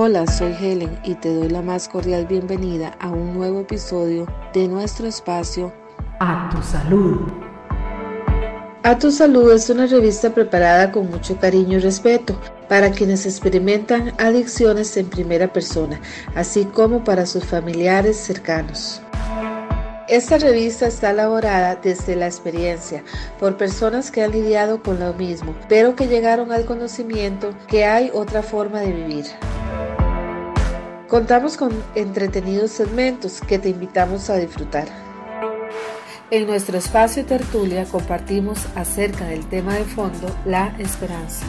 Hola, soy Helen y te doy la más cordial bienvenida a un nuevo episodio de nuestro espacio A tu salud. A tu salud es una revista preparada con mucho cariño y respeto para quienes experimentan adicciones en primera persona, así como para sus familiares cercanos. Esta revista está elaborada desde la experiencia por personas que han lidiado con lo mismo, pero que llegaron al conocimiento que hay otra forma de vivir. Contamos con entretenidos segmentos que te invitamos a disfrutar. En nuestro espacio tertulia compartimos acerca del tema de fondo, la esperanza.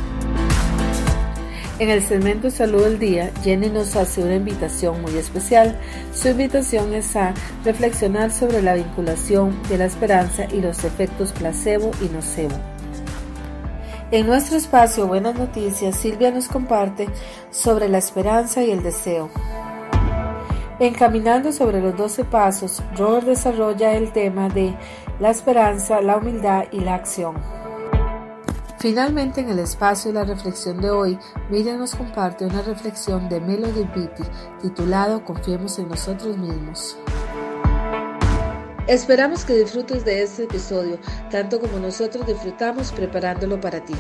En el segmento Salud del Día, Jenny nos hace una invitación muy especial. Su invitación es a reflexionar sobre la vinculación de la esperanza y los efectos placebo y nocebo. En nuestro espacio Buenas Noticias, Silvia nos comparte sobre la esperanza y el deseo. En Caminando sobre los 12 pasos, Robert desarrolla el tema de la esperanza, la humildad y la acción. Finalmente, en el espacio de la reflexión de hoy, Miriam nos comparte una reflexión de Melody Beatty titulado Confiemos en nosotros mismos. Esperamos que disfrutes de este episodio, tanto como nosotros disfrutamos preparándolo para ti.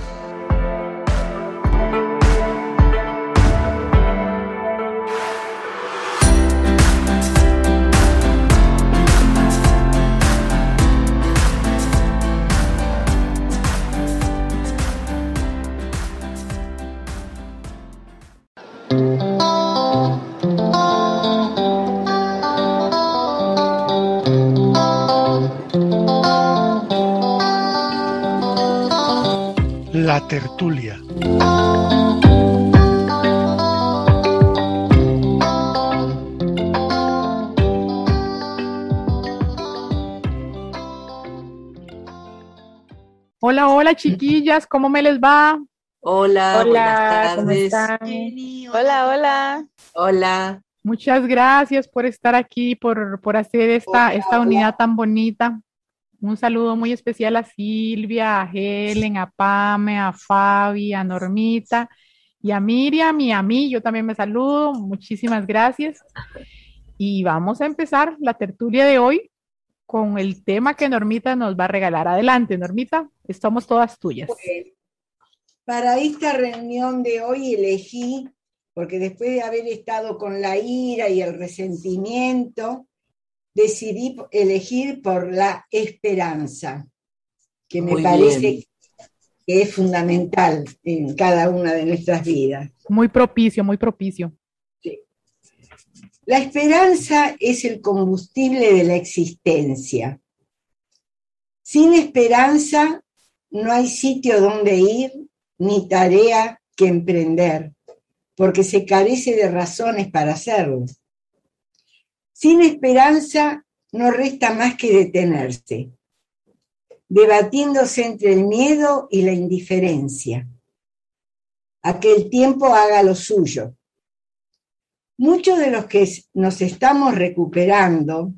La tertulia. Hola, hola chiquillas, ¿cómo me les va? Hola, buenas ¿Cómo tardes. están? Hola. Hola. Muchas gracias por estar aquí, por hacer esta unidad tan bonita. Un saludo muy especial a Silvia, a Helen, a Pame, a Fabi, a Normita y a Miriam y a mí. Yo también me saludo. Muchísimas gracias. Y vamos a empezar la tertulia de hoy con el tema que Normita nos va a regalar. Adelante, Normita, estamos todas tuyas. Bueno, para esta reunión de hoy elegí, porque después de haber estado con la ira y el resentimiento, decidí elegir por la esperanza, que me parece que es fundamental en cada una de nuestras vidas. Muy propicio, muy propicio. Sí. La esperanza es el combustible de la existencia. Sin esperanza no hay sitio donde ir ni tarea que emprender, porque se carece de razones para hacerlo. Sin esperanza no resta más que detenerse, debatiéndose entre el miedo y la indiferencia, a que el tiempo haga lo suyo. Muchos de los que nos estamos recuperando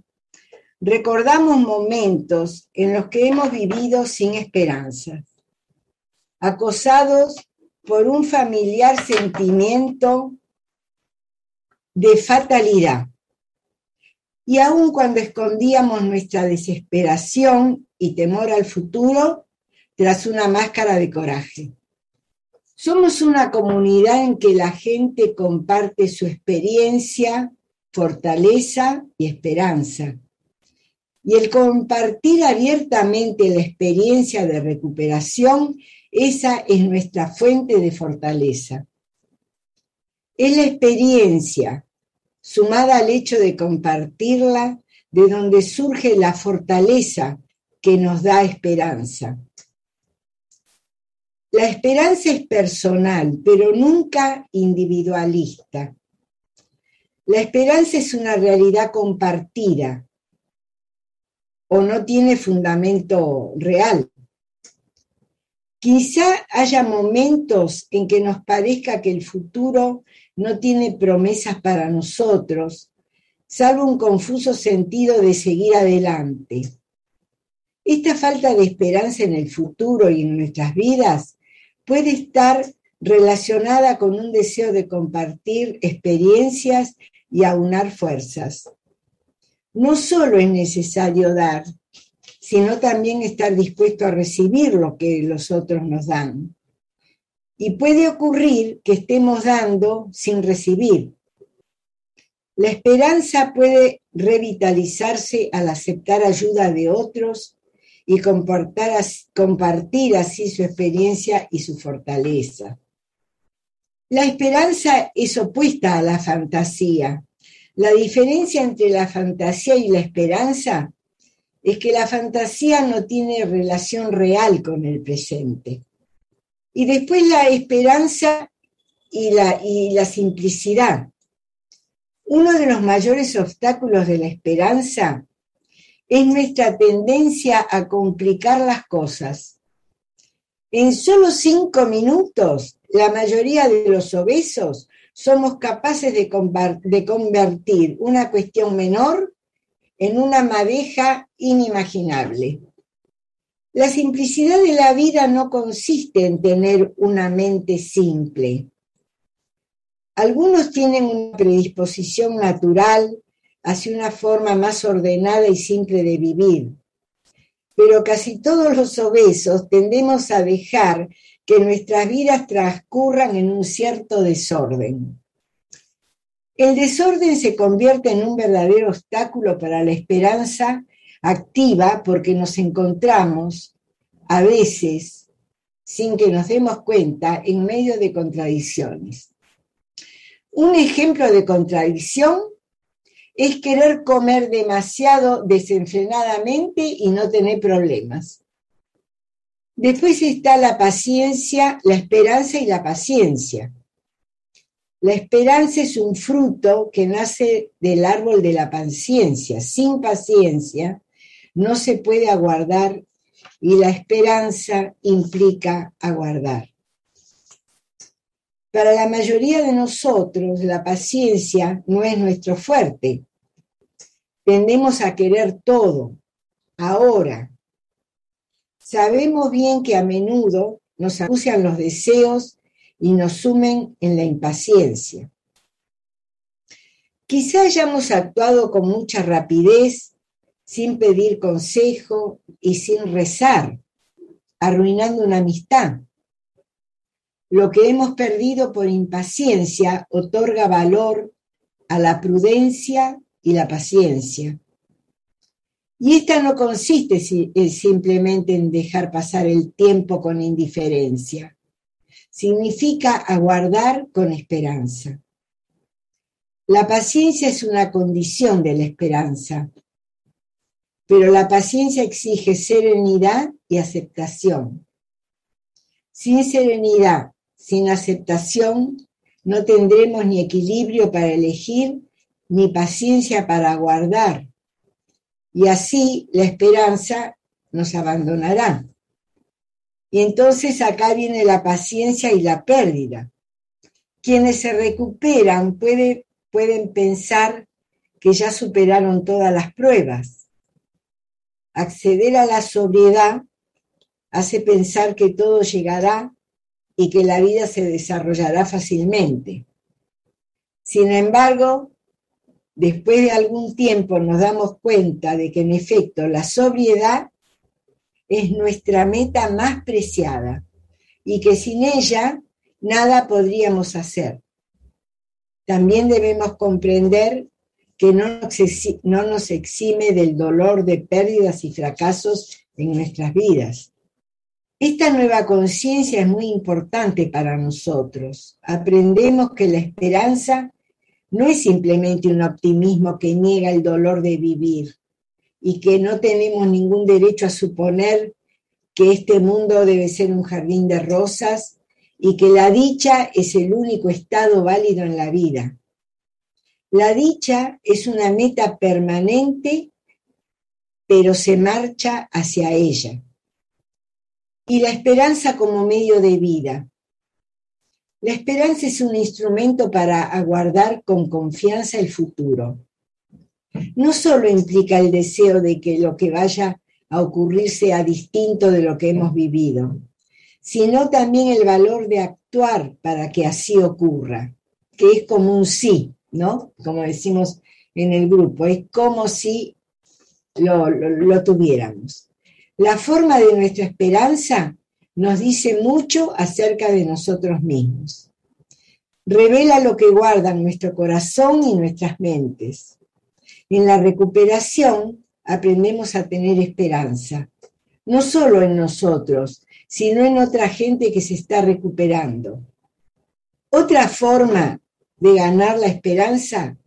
recordamos momentos en los que hemos vivido sin esperanza, acosados por un familiar sentimiento de fatalidad. Y aun cuando escondíamos nuestra desesperación y temor al futuro tras una máscara de coraje. Somos una comunidad en que la gente comparte su experiencia, fortaleza y esperanza. Y el compartir abiertamente la experiencia de recuperación, esa es nuestra fuente de fortaleza. Es la experiencia, sumada al hecho de compartirla, de donde surge la fortaleza que nos da esperanza. La esperanza es personal, pero nunca individualista. La esperanza es una realidad compartida o no tiene fundamento real. Quizá haya momentos en que nos parezca que el futuro no tiene promesas para nosotros, salvo un confuso sentido de seguir adelante. Esta falta de esperanza en el futuro y en nuestras vidas puede estar relacionada con un deseo de compartir experiencias y aunar fuerzas. No solo es necesario dar, sino también estar dispuesto a recibir lo que los otros nos dan. Y puede ocurrir que estemos dando sin recibir. La esperanza puede revitalizarse al aceptar ayuda de otros y compartir así su experiencia y su fortaleza. La esperanza es opuesta a la fantasía. La diferencia entre la fantasía y la esperanza es que la fantasía no tiene relación real con el presente. Y después la esperanza y la simplicidad. Uno de los mayores obstáculos de la esperanza es nuestra tendencia a complicar las cosas. En solo 5 minutos, la mayoría de los obesos somos capaces de convertir una cuestión menor en una madeja inimaginable. La simplicidad de la vida no consiste en tener una mente simple. Algunos tienen una predisposición natural hacia una forma más ordenada y simple de vivir, pero casi todos los obesos tendemos a dejar que nuestras vidas transcurran en un cierto desorden. El desorden se convierte en un verdadero obstáculo para la esperanza activa porque nos encontramos, a veces, sin que nos demos cuenta, en medio de contradicciones. Un ejemplo de contradicción es querer comer demasiado desenfrenadamente y no tener problemas. Después está la paciencia, la esperanza y la paciencia. La esperanza es un fruto que nace del árbol de la paciencia. Sin paciencia no se puede aguardar y la esperanza implica aguardar. Para la mayoría de nosotros, la paciencia no es nuestro fuerte. Tendemos a querer todo, ahora. Sabemos bien que a menudo nos acucian los deseos y nos sumen en la impaciencia. Quizá hayamos actuado con mucha rapidez, sin pedir consejo y sin rezar, arruinando una amistad. Lo que hemos perdido por impaciencia otorga valor a la prudencia y la paciencia. Y esta no consiste simplemente en dejar pasar el tiempo con indiferencia. Significa aguardar con esperanza. La paciencia es una condición de la esperanza, pero la paciencia exige serenidad y aceptación. Sin serenidad, sin aceptación, no tendremos ni equilibrio para elegir, ni paciencia para aguardar. Y así la esperanza nos abandonará. Y entonces acá viene la paciencia y la pérdida. Quienes se recuperan pueden pensar que ya superaron todas las pruebas. Acceder a la sobriedad hace pensar que todo llegará y que la vida se desarrollará fácilmente. Sin embargo, después de algún tiempo nos damos cuenta de que en efecto la sobriedad es nuestra meta más preciada y que sin ella nada podríamos hacer. También debemos comprender que no nos exime del dolor de pérdidas y fracasos en nuestras vidas. Esta nueva conciencia es muy importante para nosotros. Aprendemos que la esperanza no es simplemente un optimismo que niega el dolor de vivir y que no tenemos ningún derecho a suponer que este mundo debe ser un jardín de rosas y que la dicha es el único estado válido en la vida. La dicha es una meta permanente, pero se marcha hacia ella. Y la esperanza como medio de vida. La esperanza es un instrumento para aguardar con confianza el futuro. No solo implica el deseo de que lo que vaya a ocurrir sea distinto de lo que hemos vivido, sino también el valor de actuar para que así ocurra, que es como un sí, ¿no? Como decimos en el grupo, es como si lo tuviéramos. La forma de nuestra esperanza nos dice mucho acerca de nosotros mismos. Revela lo que guardan nuestro corazón y nuestras mentes. En la recuperación aprendemos a tener esperanza, no solo en nosotros, sino en otra gente que se está recuperando. Otra forma de ganar la esperanza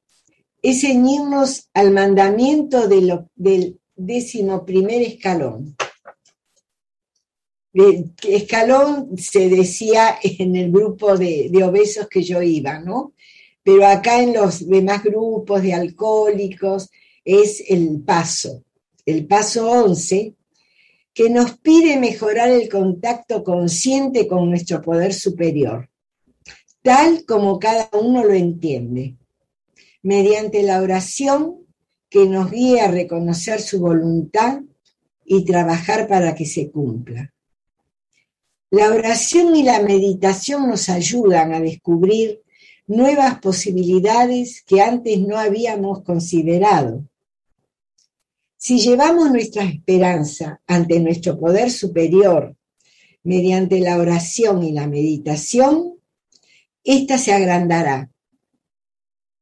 es ceñirnos al mandamiento del 11º escalón. Escalón se decía en el grupo de obesos que yo iba, ¿no? Pero acá en los demás grupos de alcohólicos es el paso 11, que nos pide mejorar el contacto consciente con nuestro poder superior, tal como cada uno lo entiende, mediante la oración que nos guía a reconocer su voluntad y trabajar para que se cumpla. La oración y la meditación nos ayudan a descubrir nuevas posibilidades que antes no habíamos considerado. Si llevamos nuestra esperanza ante nuestro poder superior mediante la oración y la meditación, ésta se agrandará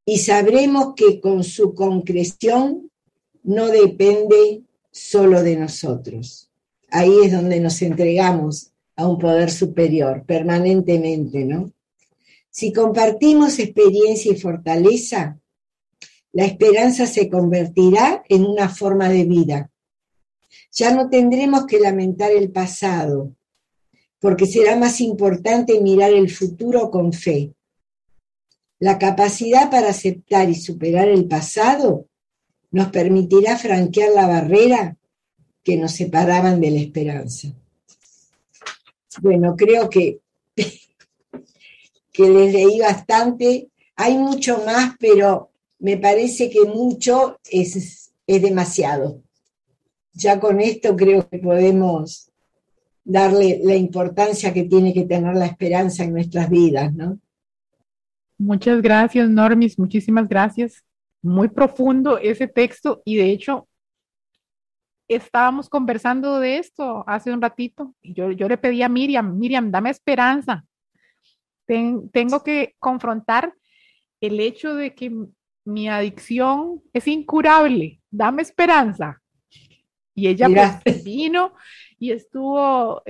y sabremos que con su concreción no depende solo de nosotros. Ahí es donde nos entregamos a un poder superior permanentemente, ¿no? Si compartimos experiencia y fortaleza, la esperanza se convertirá en una forma de vida. Ya no tendremos que lamentar el pasado, porque será más importante mirar el futuro con fe. La capacidad para aceptar y superar el pasado nos permitirá franquear la barrera que nos separaban de la esperanza. Bueno, creo que les leí bastante. Hay mucho más, pero me parece que mucho es demasiado. Ya con esto creo que podemos darle la importancia que tiene que tener la esperanza en nuestras vidas, ¿no? Muchas gracias, Normis, muchísimas gracias. Muy profundo ese texto y de hecho estábamos conversando de esto hace un ratito y yo le pedí a Miriam, dame esperanza. Tengo que confrontar el hecho de que mi adicción es incurable, dame esperanza. Y ella pues vino y estuvo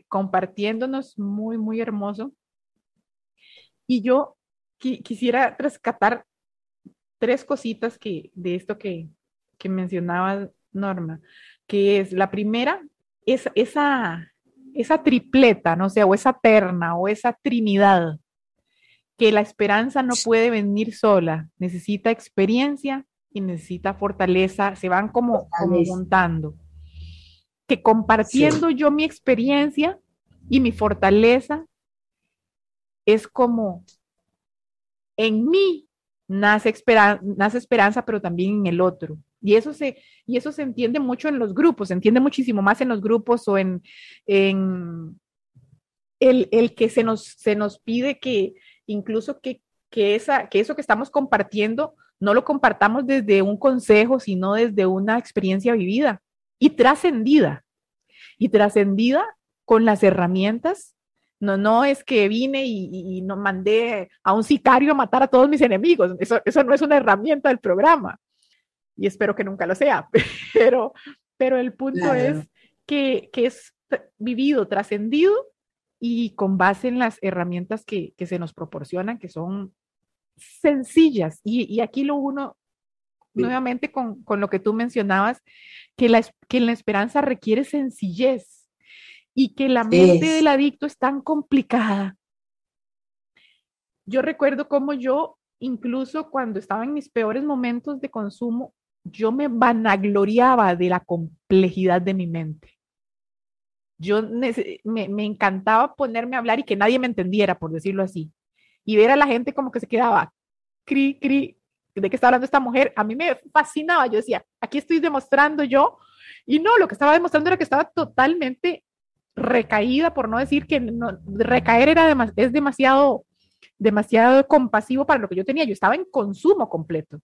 compartiéndonos muy, muy hermoso. Y yo quisiera rescatar 3 cositas de esto que mencionaba Norma, que es la primera, es esa tripleta, no sé, o esa terna, o esa trinidad, que la esperanza no puede venir sola, necesita experiencia y necesita fortaleza, se van como montando. Que compartiendo yo mi experiencia y mi fortaleza, es como en mí nace esperanza, pero también en el otro. Y eso se entiende mucho en los grupos, se entiende muchísimo más en los grupos o en el que se nos pide que incluso que eso que estamos compartiendo no lo compartamos desde un consejo, sino desde una experiencia vivida y trascendida con las herramientas. No es que vine y no mandé a un sicario a matar a todos mis enemigos. Eso no es una herramienta del programa. Y espero que nunca lo sea. Pero el punto es que es vivido, trascendido y con base en las herramientas que se nos proporcionan, que son sencillas. Y aquí lo uno, nuevamente con lo que tú mencionabas, que la esperanza requiere sencillez. Y que la mente del adicto es tan complicada. Yo recuerdo cómo yo, incluso cuando estaba en mis peores momentos de consumo, yo me vanagloriaba de la complejidad de mi mente. Me encantaba ponerme a hablar y que nadie me entendiera, por decirlo así. Y ver a la gente como que se quedaba, ¿de qué está hablando esta mujer? A mí me fascinaba. Yo decía, aquí estoy demostrando yo. Y no, lo que estaba demostrando era que estaba totalmente recaída, por no decir que no, recaer es demasiado compasivo para lo que yo tenía. Yo estaba en consumo completo.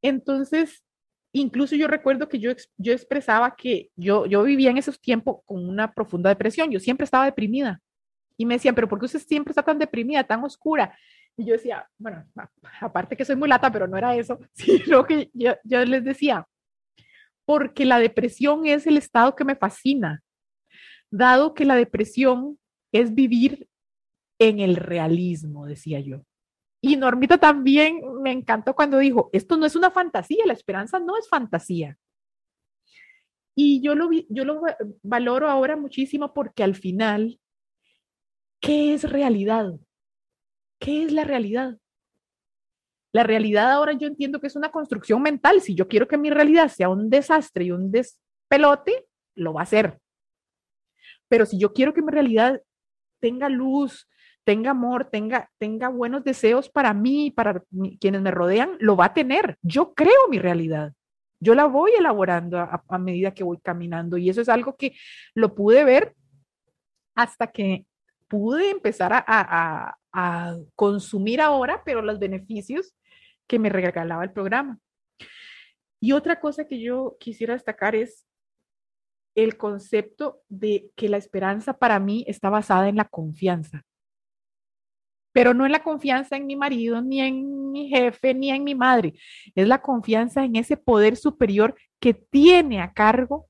Entonces, incluso yo recuerdo que yo expresaba que yo vivía en esos tiempos con una profunda depresión. Yo siempre estaba deprimida. Y me decían, pero ¿por qué usted siempre está tan deprimida, tan oscura? Y yo decía, bueno, aparte que soy muy lata, pero no era eso, sino que yo les decía, porque la depresión es el estado que me fascina, dado que la depresión es vivir en el realismo, decía yo. Y Normita también me encantó cuando dijo, esto no es una fantasía, la esperanza no es fantasía. Y yo lo valoro ahora muchísimo porque al final, ¿qué es realidad? ¿Qué es la realidad? La realidad ahora yo entiendo que es una construcción mental. Si yo quiero que mi realidad sea un desastre y un despelote, lo va a ser. Pero si yo quiero que mi realidad tenga luz, tenga amor, tenga buenos deseos para mí, para quienes me rodean, lo va a tener. Yo creo mi realidad. Yo la voy elaborando a medida que voy caminando. Y eso es algo que lo pude ver hasta que pude empezar a consumir ahora, pero los beneficios que me regalaba el programa. Y otra cosa que yo quisiera destacar es el concepto de que la esperanza para mí está basada en la confianza, pero no en la confianza en mi marido, ni en mi jefe, ni en mi madre. Es la confianza en ese poder superior que tiene a cargo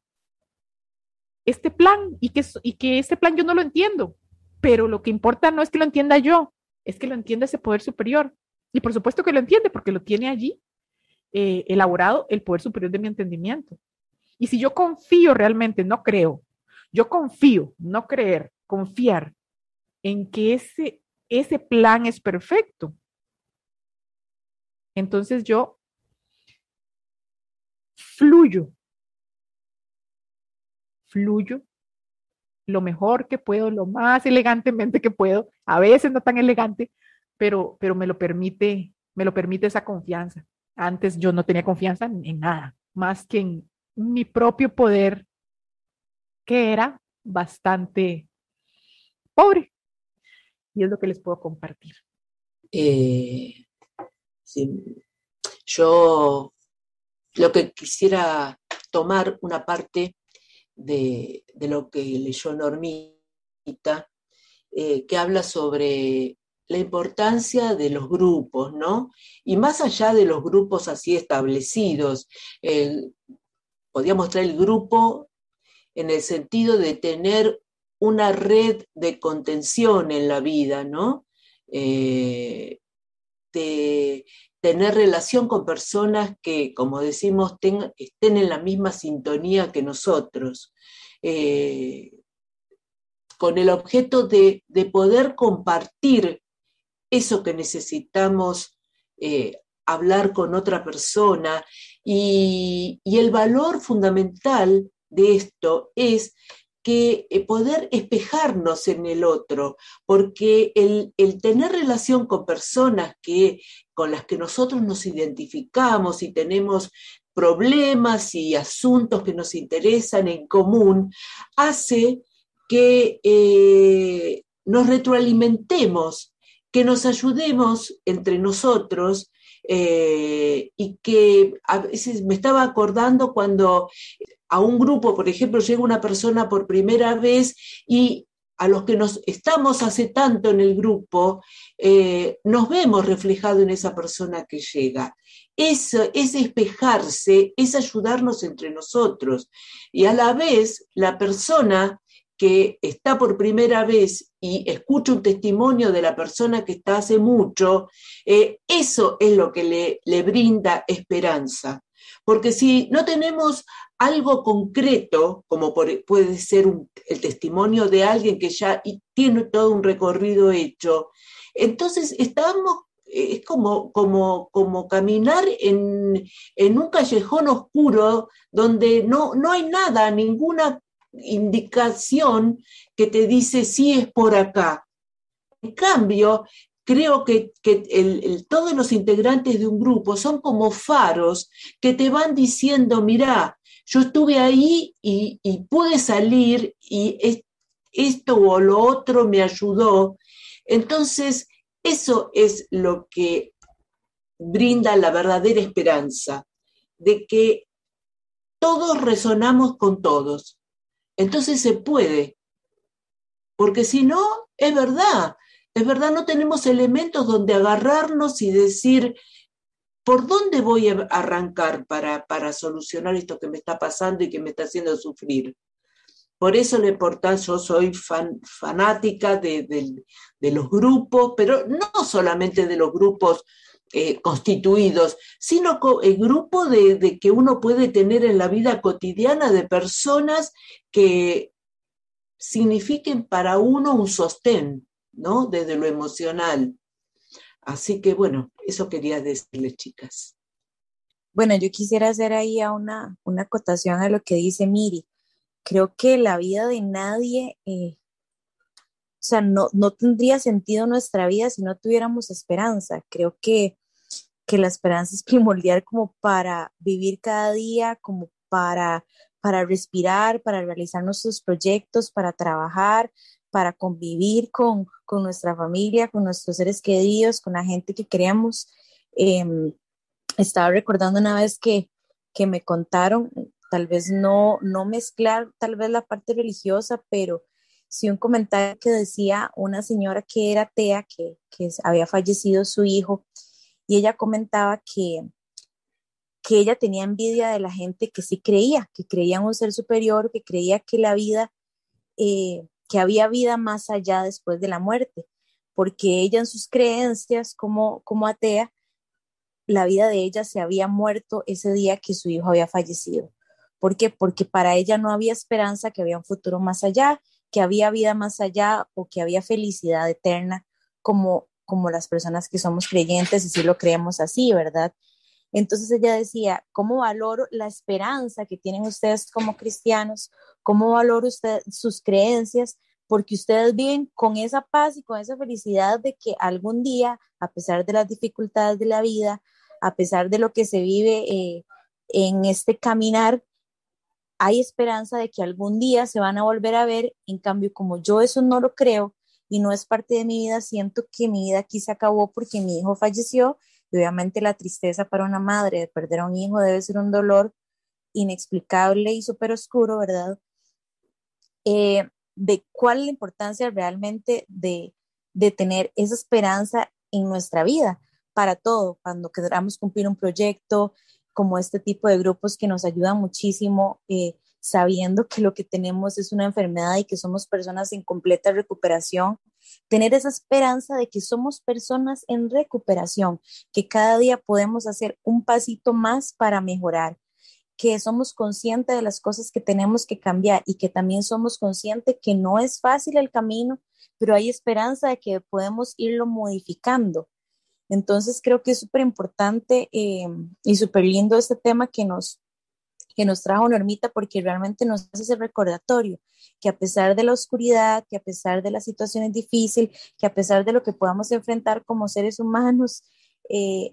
este plan y que este plan yo no lo entiendo, pero lo que importa no es que lo entienda yo, es que lo entienda ese poder superior. Y por supuesto que lo entiende porque lo tiene allí elaborado el poder superior de mi entendimiento. Y si yo confío realmente, no creo, yo confío, no creer, confiar en que ese plan es perfecto. Entonces yo fluyo lo mejor que puedo, lo más elegantemente que puedo, a veces no tan elegante, pero me lo permite esa confianza. Antes yo no tenía confianza en nada, más que en mi propio poder, que era bastante pobre. Y es lo que les puedo compartir. Sí. Yo lo que quisiera tomar una parte de lo que leyó Normita, que habla sobre la importancia de los grupos, ¿no? Y más allá de los grupos así establecidos, podríamos traer el grupo en el sentido de tener una red de contención en la vida, ¿no? De tener relación con personas que, como decimos, estén en la misma sintonía que nosotros, con el objeto de poder compartir eso que necesitamos hablar con otra persona. Y el valor fundamental de esto es que poder espejarnos en el otro, porque el tener relación con personas con las que nosotros nos identificamos y tenemos problemas y asuntos que nos interesan en común, hace que nos retroalimentemos, que nos ayudemos entre nosotros, y que a veces me estaba acordando cuando a un grupo, por ejemplo, llega una persona por primera vez y a los que nos estamos hace tanto en el grupo, nos vemos reflejados en esa persona que llega. Es espejarse, es ayudarnos entre nosotros. Y a la vez, la persona que está por primera vez y escucha un testimonio de la persona que está hace mucho, eso es lo que le brinda esperanza. Porque si no tenemos algo concreto, como puede ser el testimonio de alguien que ya tiene todo un recorrido hecho, entonces es como caminar en un callejón oscuro donde no hay nada, ninguna indicación que te dice sí es por acá. En cambio, creo que todos los integrantes de un grupo son como faros que te van diciendo, mirá, yo estuve ahí y pude salir y esto o lo otro me ayudó. Entonces, eso es lo que brinda la verdadera esperanza, de que todos resonamos con todos. Entonces se puede, porque si no, es verdad, no tenemos elementos donde agarrarnos y decir, ¿por dónde voy a arrancar para solucionar esto que me está pasando y que me está haciendo sufrir? Por eso la importancia, yo soy fanática de los grupos, pero no solamente de los grupos constituidos, sino el grupo de que uno puede tener en la vida cotidiana de personas que signifiquen para uno un sostén, ¿no? Desde lo emocional. Así que bueno, eso quería decirles, chicas. Bueno, yo quisiera hacer ahí una acotación a lo que dice Miri. Creo que la vida de nadie, o sea, no tendría sentido nuestra vida si no tuviéramos esperanza. Creo que la esperanza es primordial como para vivir cada día, como para respirar, para realizar nuestros proyectos, para trabajar, para convivir con nuestra familia, con nuestros seres queridos, con la gente que queremos. Estaba recordando una vez que me contaron, tal vez no mezclar tal vez la parte religiosa, pero sí un comentario que decía una señora que era atea, que había fallecido su hijo, y ella comentaba que ella tenía envidia de la gente que sí creía, que creía en un ser superior, que creía que la vida, que había vida más allá después de la muerte, porque ella en sus creencias como atea, la vida de ella se había muerto ese día que su hijo había fallecido. ¿Por qué? Porque para ella no había esperanza, que había un futuro más allá, que había vida más allá o que había felicidad eterna como las personas que somos creyentes y sí lo creemos así, ¿verdad? Entonces ella decía, ¿cómo valoro la esperanza que tienen ustedes como cristianos? ¿Cómo valoro usted sus creencias? Porque ustedes viven con esa paz y con esa felicidad de que algún día, a pesar de las dificultades de la vida, a pesar de lo que se vive en este caminar, hay esperanza de que algún día se van a volver a ver. En cambio, como yo eso no lo creo y no es parte de mi vida, siento que mi vida aquí se acabó porque mi hijo falleció, y obviamente la tristeza para una madre de perder a un hijo debe ser un dolor inexplicable y súper oscuro, ¿verdad? De cuál es la importancia realmente de tener esa esperanza en nuestra vida para todo, cuando queramos cumplir un proyecto, como este tipo de grupos que nos ayudan muchísimo, sabiendo que lo que tenemos es una enfermedad y que somos personas en completa recuperación, tener esa esperanza de que somos personas en recuperación, que cada día podemos hacer un pasito más para mejorar, que somos conscientes de las cosas que tenemos que cambiar y que también somos conscientes que no es fácil el camino, pero hay esperanza de que podemos irlo modificando. Entonces creo que es súper importante y súper lindo este tema que nos trajo Normita, porque realmente nos hace ese recordatorio que a pesar de la oscuridad, que a pesar de las situaciones difíciles, que a pesar de lo que podamos enfrentar como seres humanos,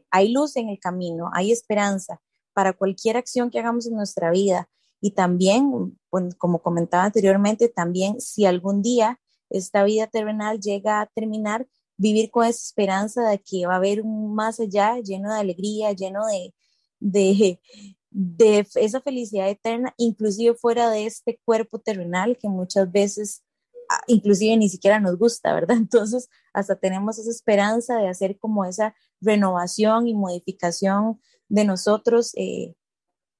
hay luz en el camino, hay esperanza para cualquier acción que hagamos en nuestra vida. Y también, bueno, como comentaba anteriormente, también si algún día esta vida terrenal llega a terminar, vivir con esa esperanza de que va a haber un más allá lleno de alegría, lleno de esa felicidad eterna, inclusive fuera de este cuerpo terrenal que muchas veces inclusive ni siquiera nos gusta, ¿verdad? Entonces hasta tenemos esa esperanza de hacer como esa renovación y modificación de nosotros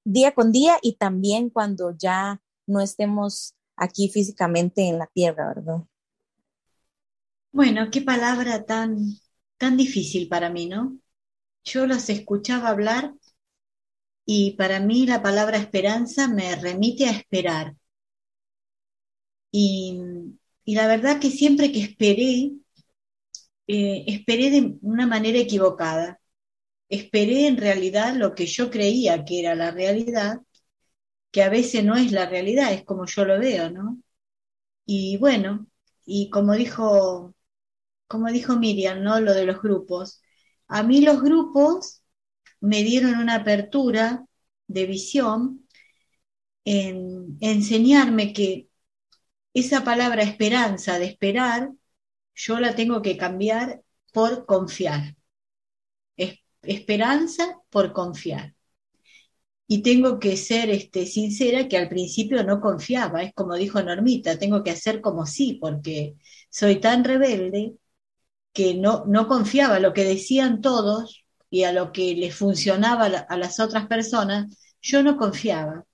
día con día, y también cuando ya no estemos aquí físicamente en la tierra, ¿verdad? Bueno, qué palabra tan difícil para mí, ¿no? Yo los escuchaba hablar y para mí la palabra esperanza me remite a esperar. Y, y la verdad que siempre que esperé de una manera equivocada. Esperé en realidad lo que yo creía que era la realidad, que a veces no es la realidad, es como yo lo veo, ¿no? Y bueno, y como dijo Miriam, ¿no? Lo de los grupos. A mí los grupos me dieron una apertura de visión en enseñarme que esa palabra esperanza, de esperar, yo la tengo que cambiar por confiar. Esperanza por confiar. Y tengo que ser sincera que al principio no confiaba, es como dijo Normita, tengo que hacer como sí, porque soy tan rebelde que no confiaba a lo que decían todos y a lo que les funcionaba a las otras personas, yo no confiaba.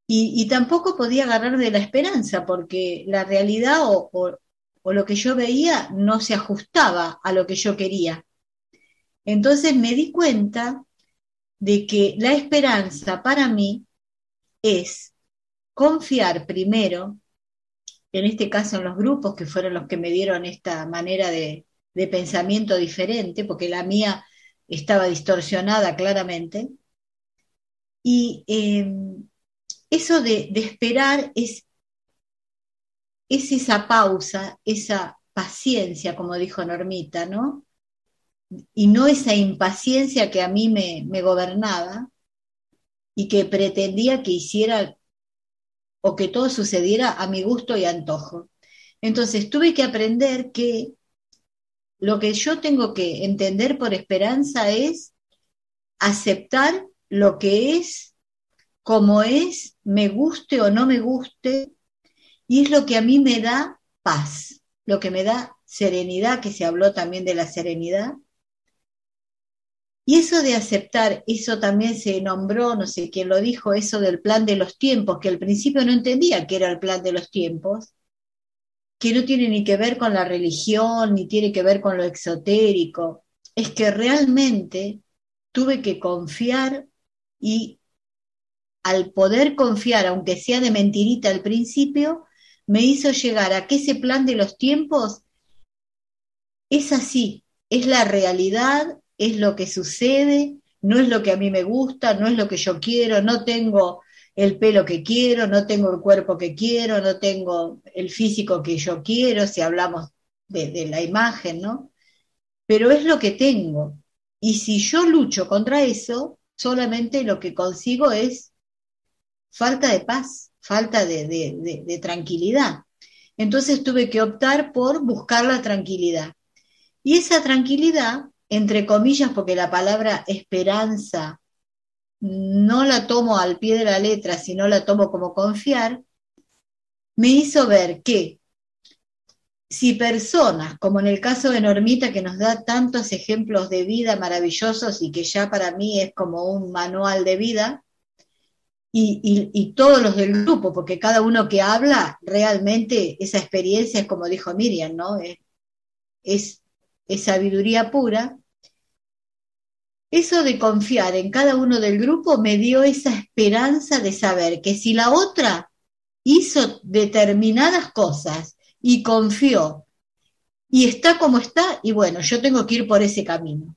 Y tampoco podía agarrar de la esperanza, porque la realidad o lo que yo veía no se ajustaba a lo que yo quería. Entonces me di cuenta de que la esperanza para mí es confiar primero, en este caso en los grupos que fueron los que me dieron esta manera de pensamiento diferente, porque la mía estaba distorsionada claramente, y eso de esperar es esa pausa, esa paciencia, como dijo Normita, ¿no? Y no esa impaciencia que a mí me gobernaba y que pretendía que hiciera o que todo sucediera a mi gusto y antojo. Entonces tuve que aprender que lo que yo tengo que entender por esperanza es aceptar lo que es, como es, me guste o no me guste, y es lo que a mí me da paz, lo que me da serenidad, que se habló también de la serenidad. Y eso de aceptar, eso también se nombró, no sé quién lo dijo, eso del plan de los tiempos, que al principio no entendía qué era el plan de los tiempos, que no tiene ni que ver con la religión, ni tiene que ver con lo exotérico. Es que realmente tuve que confiar, y al poder confiar, aunque sea de mentirita al principio, me hizo llegar a que ese plan de los tiempos es así, es la realidad, es lo que sucede, no es lo que a mí me gusta, no es lo que yo quiero, no tengo el pelo que quiero, no tengo el cuerpo que quiero, no tengo el físico que yo quiero, si hablamos de la imagen, ¿no? Pero es lo que tengo. Y si yo lucho contra eso, solamente lo que consigo es falta de paz, falta de tranquilidad. Entonces tuve que optar por buscar la tranquilidad. Y esa tranquilidad, entre comillas, porque la palabra esperanza no la tomo al pie de la letra, sino la tomo como confiar, me hizo ver que si personas, como en el caso de Normita, que nos da tantos ejemplos de vida maravillosos y que ya para mí es como un manual de vida, y todos los del grupo, porque cada uno que habla, realmente esa experiencia es como dijo Miriam, ¿no? Es sabiduría pura. Eso de confiar en cada uno del grupo me dio esa esperanza de saber que si la otra hizo determinadas cosas y confió y está como está, y bueno, yo tengo que ir por ese camino.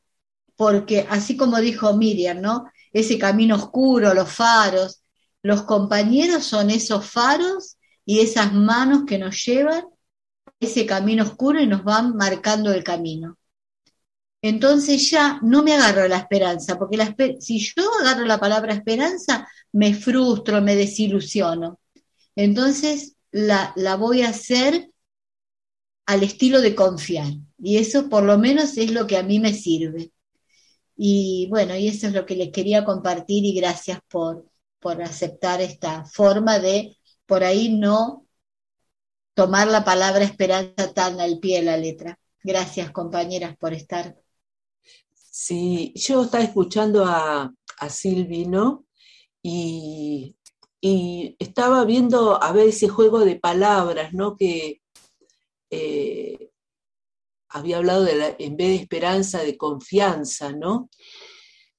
Porque así como dijo Miriam, ¿no? Ese camino oscuro, los faros, los compañeros son esos faros y esas manos que nos llevan ese camino oscuro y nos van marcando el camino. Entonces ya no me agarro la esperanza, porque si yo agarro la palabra esperanza, me frustro, me desilusiono. Entonces la voy a hacer al estilo de confiar, y eso por lo menos es lo que a mí me sirve. Y bueno, y eso es lo que les quería compartir, y gracias por aceptar esta forma de, por ahí, no tomar la palabra esperanza tan al pie de la letra. Gracias, compañeras, por estar. Sí, yo estaba escuchando a Silvi, ¿no? Y estaba viendo a ver ese juego de palabras, ¿no? Que había hablado en vez de esperanza, de confianza, ¿no?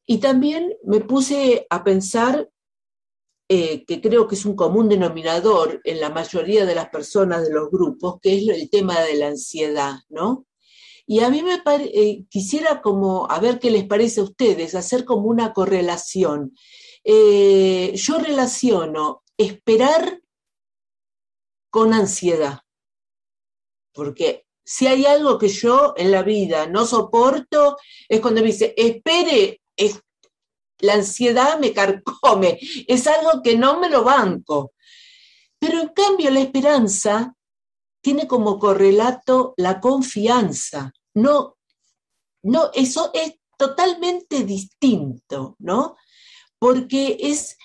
Y también me puse a pensar que creo que es un común denominador en la mayoría de las personas de los grupos, que es el tema de la ansiedad, ¿no? Y a mí quisiera como, a ver qué les parece a ustedes, hacer como una correlación. Yo relaciono esperar con ansiedad, porque si hay algo que yo en la vida no soporto, es cuando me dice, espere, la ansiedad me carcome, es algo que no me lo banco. Pero en cambio la esperanza tiene como correlato la confianza. No, eso es totalmente distinto, ¿no? Porque es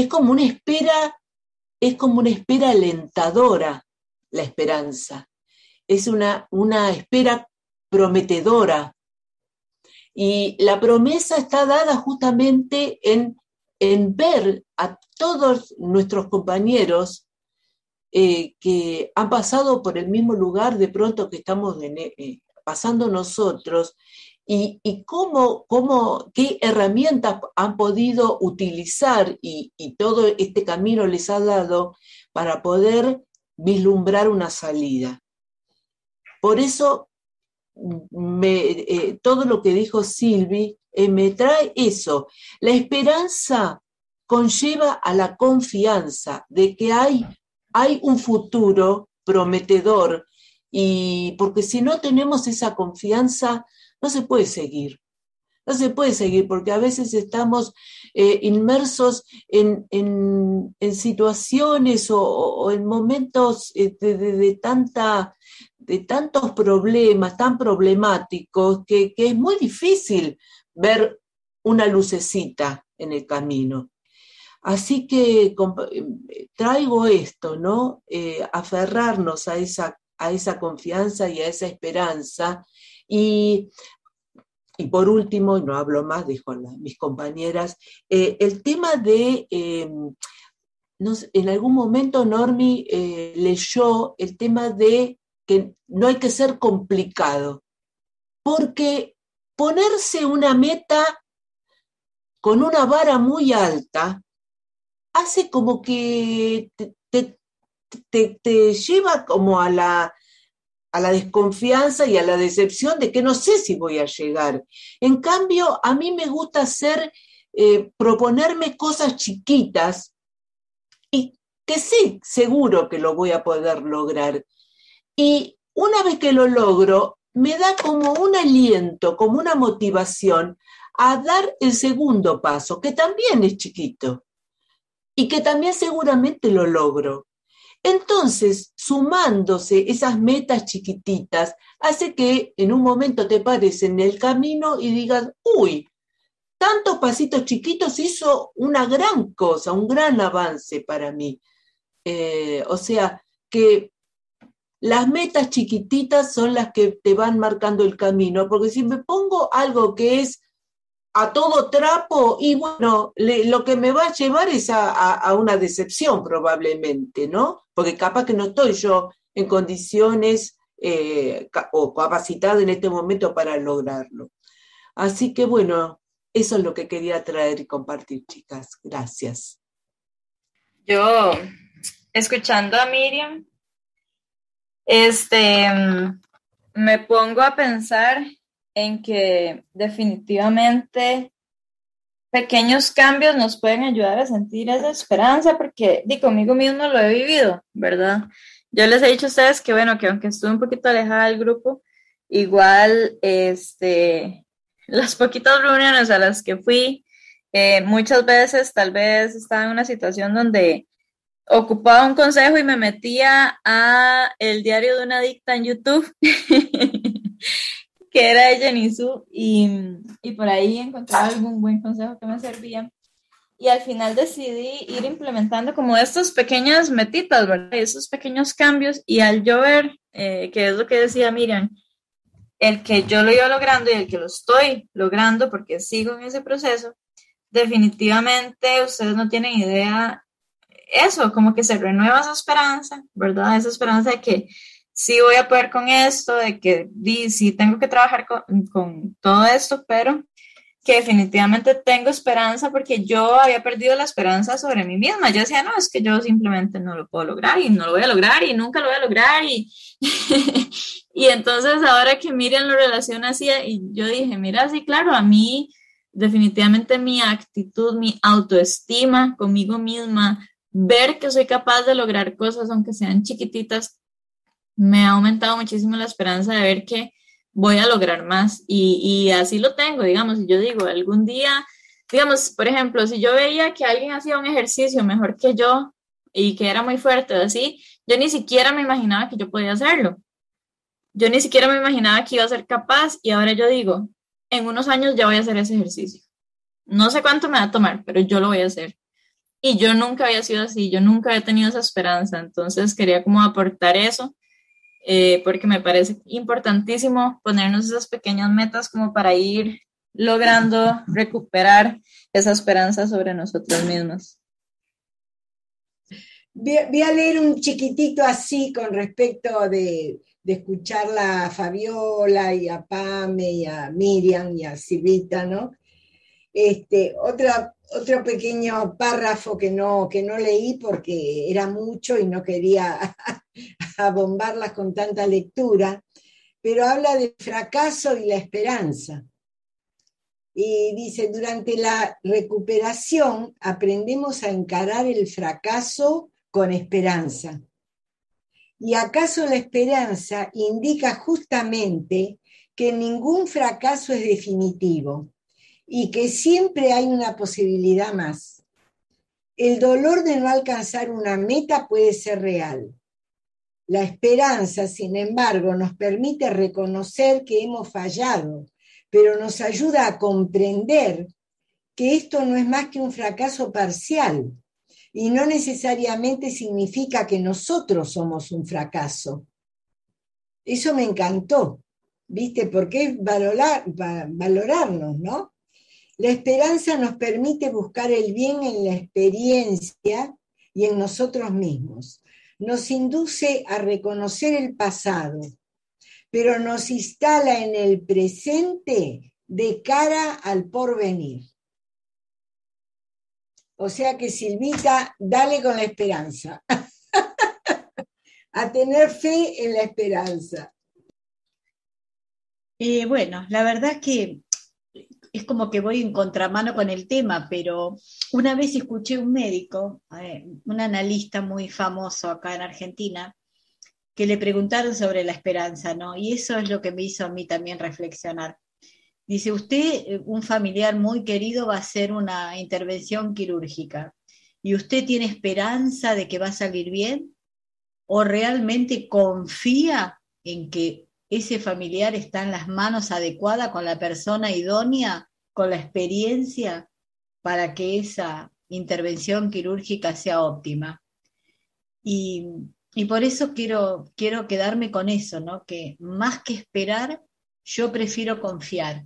como una espera alentadora, la esperanza. Es una espera prometedora. Y la promesa está dada justamente en ver a todos nuestros compañeros que han pasado por el mismo lugar de pronto que estamos pasando nosotros, y qué herramientas han podido utilizar y todo este camino les ha dado para poder vislumbrar una salida. Por eso todo lo que dijo Silvi me trae eso. La esperanza conlleva a la confianza de que hay un futuro prometedor, y porque si no tenemos esa confianza, no se puede seguir. No se puede seguir porque a veces estamos inmersos en situaciones o en momentos de tantos problemas tan problemáticos que es muy difícil ver una lucecita en el camino. Así que traigo esto, ¿no? Aferrarnos a esa confianza y a esa esperanza. Y por último, y no hablo más, dijo mis compañeras, el tema de, en algún momento Normi leyó el tema de que no hay que ser complicado, porque ponerse una meta con una vara muy alta hace como que te lleva como a la desconfianza y a la decepción de que no sé si voy a llegar. En cambio, a mí me gusta proponerme cosas chiquitas y que sí, seguro que lo voy a poder lograr. Y una vez que lo logro, me da como un aliento, como una motivación a dar el segundo paso, que también es chiquito y que también seguramente lo logro. Entonces, sumándose esas metas chiquititas, hace que en un momento te pares en el camino y digas, uy, tantos pasitos chiquitos hizo una gran cosa, un gran avance para mí. O sea, que las metas chiquititas son las que te van marcando el camino, porque si me pongo algo que es a todo trapo, y bueno, lo que me va a llevar es a una decepción probablemente, ¿no? Porque capaz que no estoy yo en condiciones o capacitada en este momento para lograrlo. Así que bueno, eso es lo que quería traer y compartir, chicas. Gracias. Yo, escuchando a Miriam, me pongo a pensar en que definitivamente pequeños cambios nos pueden ayudar a sentir esa esperanza, porque conmigo mismo lo he vivido, ¿verdad? Yo les he dicho a ustedes que, bueno, que aunque estuve un poquito alejada del grupo, igual, las poquitas reuniones a las que fui, muchas veces tal vez estaba en una situación donde ocupaba un consejo y me metía a el diario de una adicta en YouTube, que era de Jenny Su, y por ahí encontraba algún buen consejo que me servía. Y al final decidí ir implementando como estas pequeñas metitas, ¿verdad? Esos pequeños cambios, y al yo ver, que es lo que decía Miriam, el que yo lo iba logrando y el que lo estoy logrando, porque sigo en ese proceso, definitivamente ustedes no tienen idea, eso, como que se renueva esa esperanza, ¿verdad? Esa esperanza de que sí voy a poder con esto, de que sí tengo que trabajar con todo esto, pero que definitivamente tengo esperanza, porque yo había perdido la esperanza sobre mí misma. Yo decía, no, es que yo simplemente no lo puedo lograr y no lo voy a lograr y nunca lo voy a lograr. Y entonces ahora que Miriam lo relaciona así, y yo dije, mira, sí, claro, a mí definitivamente mi actitud, mi autoestima conmigo misma, ver que soy capaz de lograr cosas aunque sean chiquititas, me ha aumentado muchísimo la esperanza de ver que voy a lograr más, y así lo tengo, digamos. Y yo digo, algún día digamos, por ejemplo, si yo veía que alguien hacía un ejercicio mejor que yo y que era muy fuerte o así, yo ni siquiera me imaginaba que yo podía hacerlo. Yo ni siquiera me imaginaba que iba a ser capaz y ahora yo digo, en unos años ya voy a hacer ese ejercicio. No sé cuánto me va a tomar, pero yo lo voy a hacer. Y yo nunca había sido así, yo nunca había tenido esa esperanza, entonces quería como aportar eso, porque me parece importantísimo ponernos esas pequeñas metas como para ir logrando recuperar esa esperanza sobre nosotros mismos. Voy a leer un chiquitito así con respecto de escucharla a Fabiola y a Pame y a Miriam y a Silvita, ¿no? Otro pequeño párrafo que no leí porque era mucho y no quería abombarlas con tanta lectura, pero habla del fracaso y la esperanza. Y dice, durante la recuperación aprendemos a encarar el fracaso con esperanza. ¿Y acaso la esperanza indica justamente que ningún fracaso es definitivo y que siempre hay una posibilidad más? El dolor de no alcanzar una meta puede ser real. La esperanza, sin embargo, nos permite reconocer que hemos fallado, pero nos ayuda a comprender que esto no es más que un fracaso parcial y no necesariamente significa que nosotros somos un fracaso. Eso me encantó, ¿viste? Porque es valorarnos, ¿no? La esperanza nos permite buscar el bien en la experiencia y en nosotros mismos. Nos induce a reconocer el pasado, pero nos instala en el presente de cara al porvenir. O sea que, Silvita, dale con la esperanza. A tener fe en la esperanza. Bueno, la verdad que es como que voy en contramano con el tema, pero una vez escuché un médico, un analista muy famoso acá en Argentina, que le preguntaron sobre la esperanza, ¿no? Y eso es lo que me hizo a mí también reflexionar. Dice, usted, un familiar muy querido, va a hacer una intervención quirúrgica, ¿y usted tiene esperanza de que va a salir bien? ¿O realmente confía en que ese familiar está en las manos adecuadas, con la persona idónea, con la experiencia, para que esa intervención quirúrgica sea óptima? Y por eso quiero quedarme con eso, ¿no? Que más que esperar, yo prefiero confiar.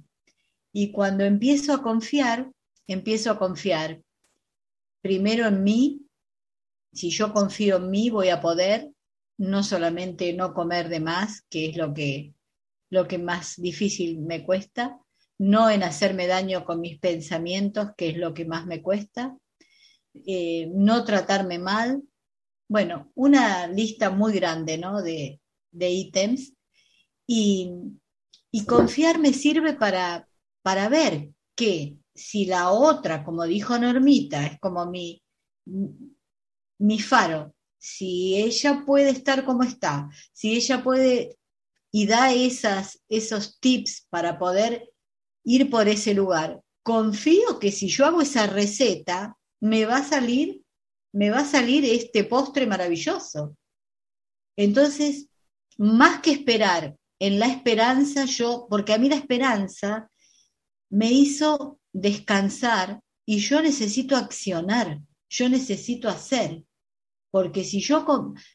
Y cuando empiezo a confiar primero en mí. Si yo confío en mí, voy a poder no solamente no comer de más, que es lo que más difícil me cuesta, no en hacerme daño con mis pensamientos, que es lo que más me cuesta, no tratarme mal. Bueno, una lista muy grande, ¿no? de ítems. Y confiar me sirve para ver que si la otra, como dijo Normita, es como mi faro, si ella puede estar como está, si ella puede y da esos tips para poder ir por ese lugar, confío que si yo hago esa receta, me va a salir este postre maravilloso. Entonces, más que esperar en la esperanza, porque a mí la esperanza me hizo descansar y yo necesito accionar, yo necesito hacer, porque si yo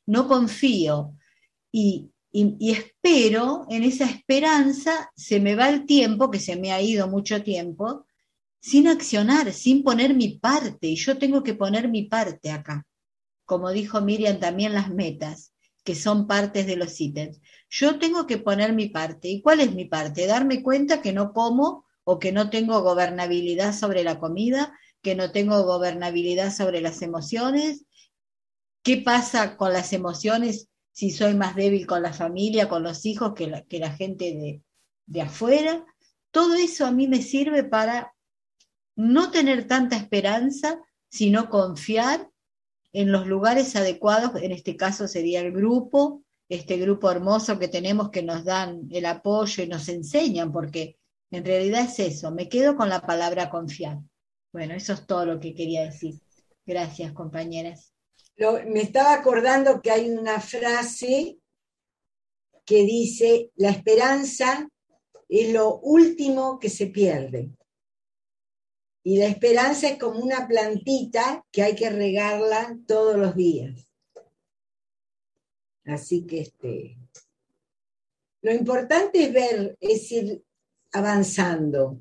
no confío y espero, en esa esperanza se me va el tiempo, que se me ha ido mucho tiempo, sin accionar, sin poner mi parte, y yo tengo que poner mi parte acá. Como dijo Miriam, también las metas, que son partes de los ítems. Yo tengo que poner mi parte. ¿Y cuál es mi parte? Darme cuenta que no como o que no tengo gobernabilidad sobre la comida, que no tengo gobernabilidad sobre las emociones. ¿Qué pasa con las emociones si soy más débil con la familia, con los hijos, que la gente de afuera? Todo eso a mí me sirve para no tener tanta esperanza, sino confiar en los lugares adecuados. En este caso sería el grupo, este grupo hermoso que tenemos, que nos dan el apoyo y nos enseñan, porque en realidad es eso, me quedo con la palabra confiar. Bueno, eso es todo lo que quería decir. Gracias, compañeras. Me estaba acordando que hay una frase que dice, la esperanza es lo último que se pierde. Y la esperanza es como una plantita que hay que regarla todos los días. Así que lo importante es ir avanzando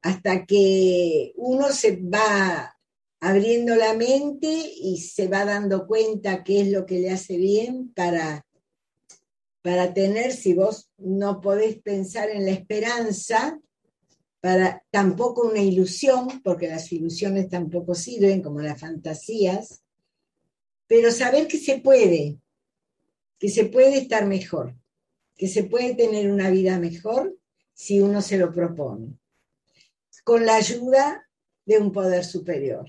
hasta que uno se va abriendo la mente y se va dando cuenta qué es lo que le hace bien para tener, si vos no podés pensar en la esperanza, para tampoco una ilusión, porque las ilusiones tampoco sirven, como las fantasías, pero saber que se puede estar mejor, que se puede tener una vida mejor si uno se lo propone, con la ayuda de un poder superior,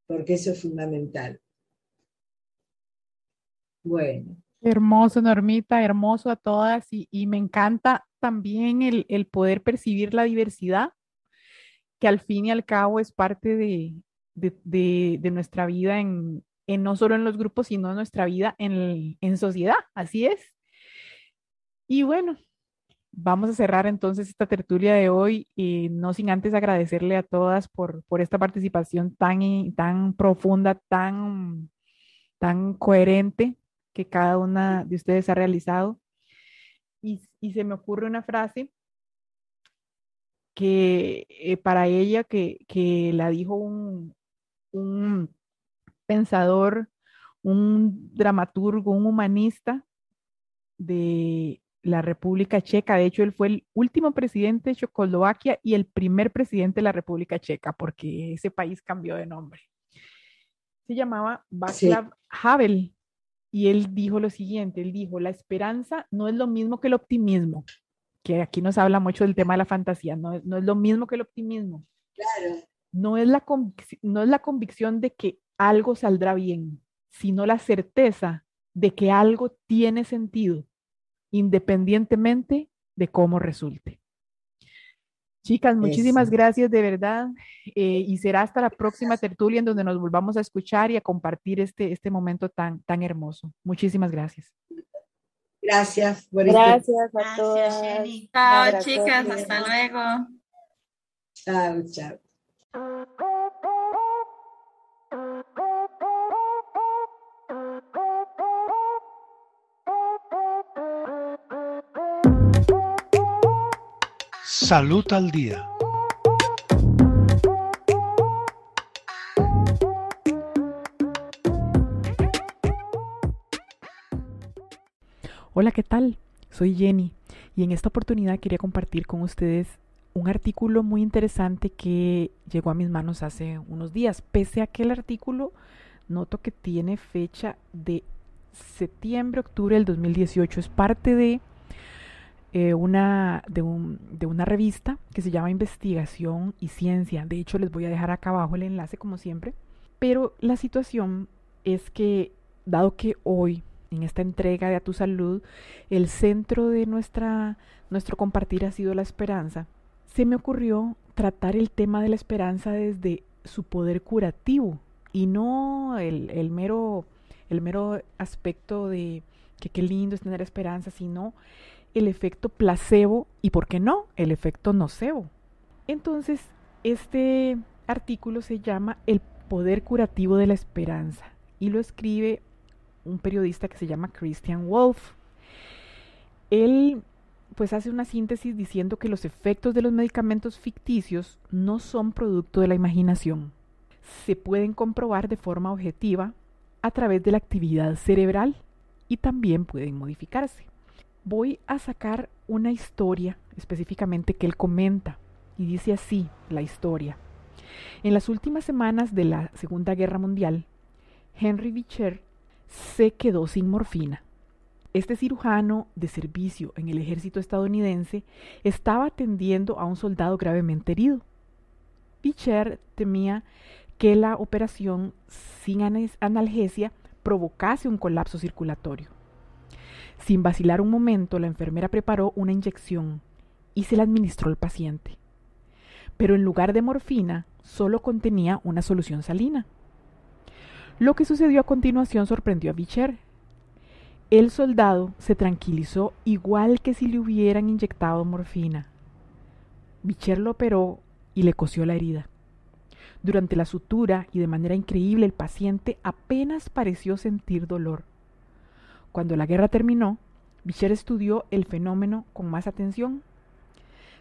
porque eso es fundamental. Bueno. Hermoso, Normita, hermoso a todas y me encanta también el poder percibir la diversidad, que al fin y al cabo es parte de nuestra vida no solo en los grupos, sino en nuestra vida en sociedad, así es. Y bueno, vamos a cerrar entonces esta tertulia de hoy, no sin antes agradecerle a todas por esta participación tan profunda, tan coherente que cada una de ustedes ha realizado. Y se me ocurre una frase que para ella, que la dijo un pensador, un dramaturgo, un humanista de la República Checa. De hecho, él fue el último presidente de Checoslovaquia y el primer presidente de la República Checa, porque ese país cambió de nombre. Se llamaba Václav Havel. Y él dijo lo siguiente, él dijo, la esperanza no es lo mismo que el optimismo, que aquí nos habla mucho del tema de la fantasía, no es lo mismo que el optimismo. Claro. No es la convicción de que algo saldrá bien, sino la certeza de que algo tiene sentido, independientemente de cómo resulte. Chicas, muchísimas gracias de verdad, y será hasta la próxima tertulia en donde nos volvamos a escuchar y a compartir este momento tan hermoso. Muchísimas gracias. Gracias. Gracias a todas. Jenny. Chao, chicas, hasta luego. Chao, chao. Salud al día. Hola, ¿qué tal? Soy Jenny y en esta oportunidad quería compartir con ustedes un artículo muy interesante que llegó a mis manos hace unos días. Pese a que el artículo noto que tiene fecha de septiembre, octubre del 2018, es parte de una revista que se llama Investigación y Ciencia. De hecho, les voy a dejar acá abajo el enlace como siempre. Pero la situación es que, dado que hoy, en esta entrega de A Tu Salud, el centro de nuestro compartir ha sido la esperanza, se me ocurrió tratar el tema de la esperanza desde su poder curativo y no el mero aspecto de que qué lindo es tener esperanza, sino el efecto placebo y, ¿por qué no?, el efecto nocebo. Entonces, este artículo se llama El poder curativo de la esperanza y lo escribe un periodista que se llama Christian Wolff. Él pues hace una síntesis diciendo que los efectos de los medicamentos ficticios no son producto de la imaginación. Se pueden comprobar de forma objetiva a través de la actividad cerebral y también pueden modificarse. Voy a sacar una historia específicamente que él comenta y dice así la historia. En las últimas semanas de la Segunda Guerra Mundial, Henry Beecher se quedó sin morfina. Este cirujano de servicio en el ejército estadounidense estaba atendiendo a un soldado gravemente herido. Beecher temía que la operación sin analgesia provocase un colapso circulatorio. Sin vacilar un momento, la enfermera preparó una inyección y se la administró al paciente. pero en lugar de morfina, solo contenía una solución salina. Lo que sucedió a continuación sorprendió a Beecher. El soldado se tranquilizó igual que si le hubieran inyectado morfina. Beecher lo operó y le cosió la herida. Durante la sutura y de manera increíble el paciente apenas pareció sentir dolor. Cuando la guerra terminó, Beecher estudió el fenómeno con más atención.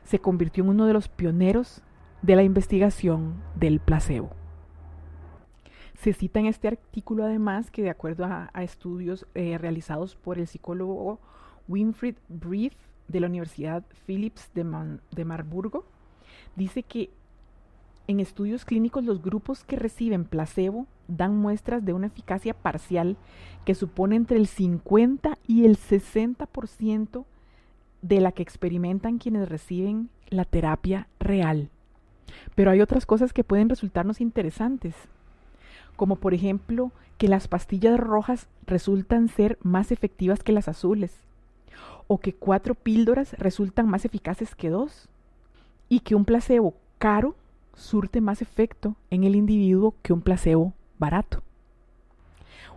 Se convirtió en uno de los pioneros de la investigación del placebo. Se cita en este artículo además que de acuerdo a estudios realizados por el psicólogo Winfried Brief de la Universidad Philipps de Marburgo, dice que en estudios clínicos los grupos que reciben placebo dan muestras de una eficacia parcial que supone entre el 50 y el 60% de la que experimentan quienes reciben la terapia real. Pero hay otras cosas que pueden resultarnos interesantes, como por ejemplo que las pastillas rojas resultan ser más efectivas que las azules, o que 4 píldoras resultan más eficaces que 2, y que un placebo caro surte más efecto en el individuo que un placebo barato.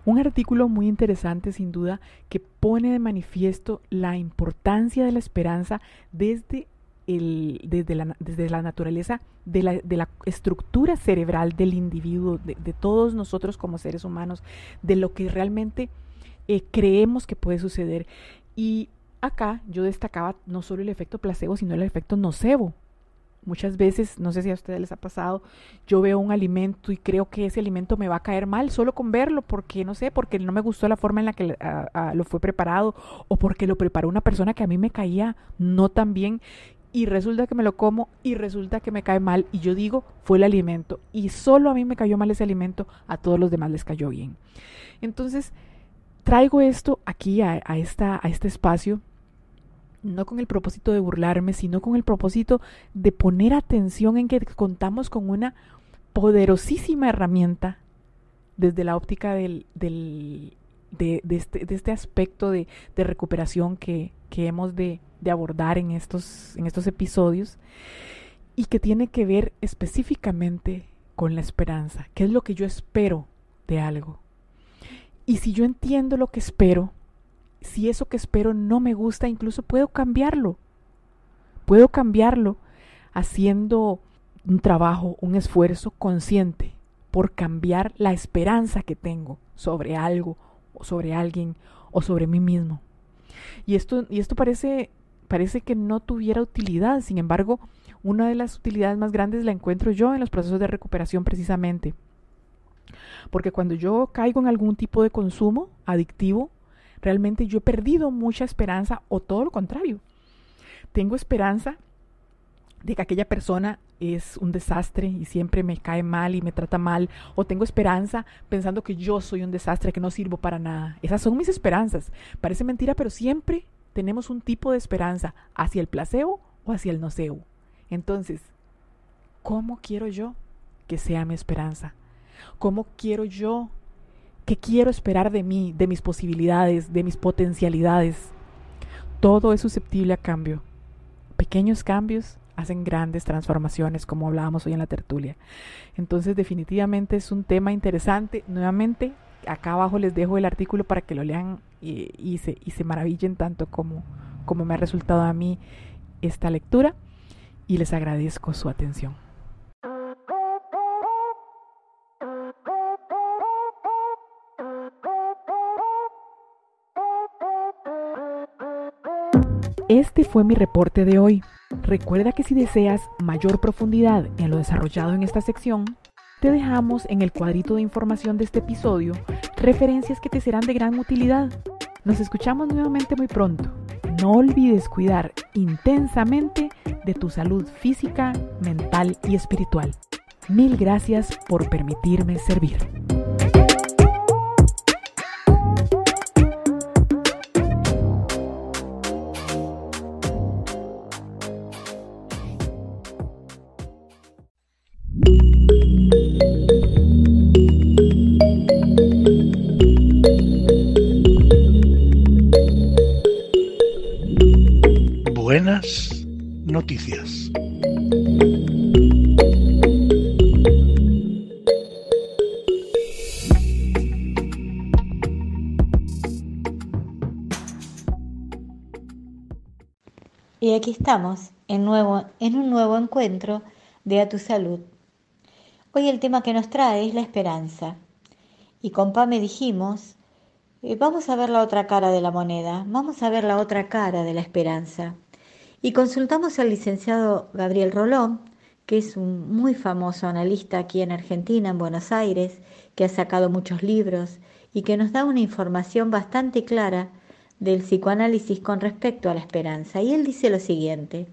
Un artículo muy interesante sin duda que pone de manifiesto la importancia de la esperanza desde la naturaleza de la estructura cerebral del individuo, de todos nosotros como seres humanos, de lo que realmente creemos que puede suceder. Y acá yo destacaba no solo el efecto placebo, sino el efecto nocebo. Muchas veces, no sé si a ustedes les ha pasado, yo veo un alimento y creo que ese alimento me va a caer mal solo con verlo, porque no sé, porque no me gustó la forma en la que lo fue preparado, o porque lo preparó una persona que a mí me caía no tan bien, y resulta que me lo como y resulta que me cae mal, y yo digo, fue el alimento, y solo a mí me cayó mal ese alimento, a todos los demás les cayó bien. Entonces, traigo esto aquí a este espacio, no con el propósito de burlarme, sino con el propósito de poner atención en que contamos con una poderosísima herramienta desde la óptica de este aspecto de recuperación que hemos de abordar en estos episodios, y que tiene que ver específicamente con la esperanza. ¿Qué es lo que yo espero de algo? Y si yo entiendo lo que espero, si eso que espero no me gusta, incluso puedo cambiarlo haciendo un trabajo, un esfuerzo consciente por cambiar la esperanza que tengo sobre algo, o sobre alguien, o sobre mí mismo. Y esto parece que no tuviera utilidad. Sin embargo, una de las utilidades más grandes la encuentro yo en los procesos de recuperación precisamente. Porque cuando yo caigo en algún tipo de consumo adictivo, realmente yo he perdido mucha esperanza, o todo lo contrario. Tengo esperanza de que aquella persona es un desastre y siempre me cae mal y me trata mal, o tengo esperanza pensando que yo soy un desastre, que no sirvo para nada. Esas son mis esperanzas. Parece mentira, pero siempre tenemos un tipo de esperanza hacia el placebo o hacia el nocebo. Entonces, ¿cómo quiero yo que sea mi esperanza? ¿Cómo quiero yo? ¿Qué quiero esperar de mí, de mis posibilidades, de mis potencialidades? Todo es susceptible a cambio. Pequeños cambios hacen grandes transformaciones, como hablábamos hoy en la tertulia. Entonces, definitivamente es un tema interesante. Nuevamente, acá abajo les dejo el artículo para que lo lean y se maravillen tanto como me ha resultado a mí esta lectura, y les agradezco su atención. Este fue mi reporte de hoy. Recuerda que si deseas mayor profundidad en lo desarrollado en esta sección, te dejamos en el cuadrito de información de este episodio referencias que te serán de gran utilidad. Nos escuchamos nuevamente muy pronto. No olvides cuidar intensamente de tu salud física, mental y espiritual. Mil gracias por permitirme servir. Buenas noticias. Y aquí estamos, en un nuevo encuentro de A Tu Salud. Hoy el tema que nos trae es la esperanza. Y con Pame dijimos, vamos a ver la otra cara de la moneda, vamos a ver la otra cara de la esperanza. Y consultamos al licenciado Gabriel Rolón, que es un muy famoso analista aquí en Argentina, en Buenos Aires, que ha sacado muchos libros y que nos da una información bastante clara del psicoanálisis con respecto a la esperanza. Y él dice lo siguiente: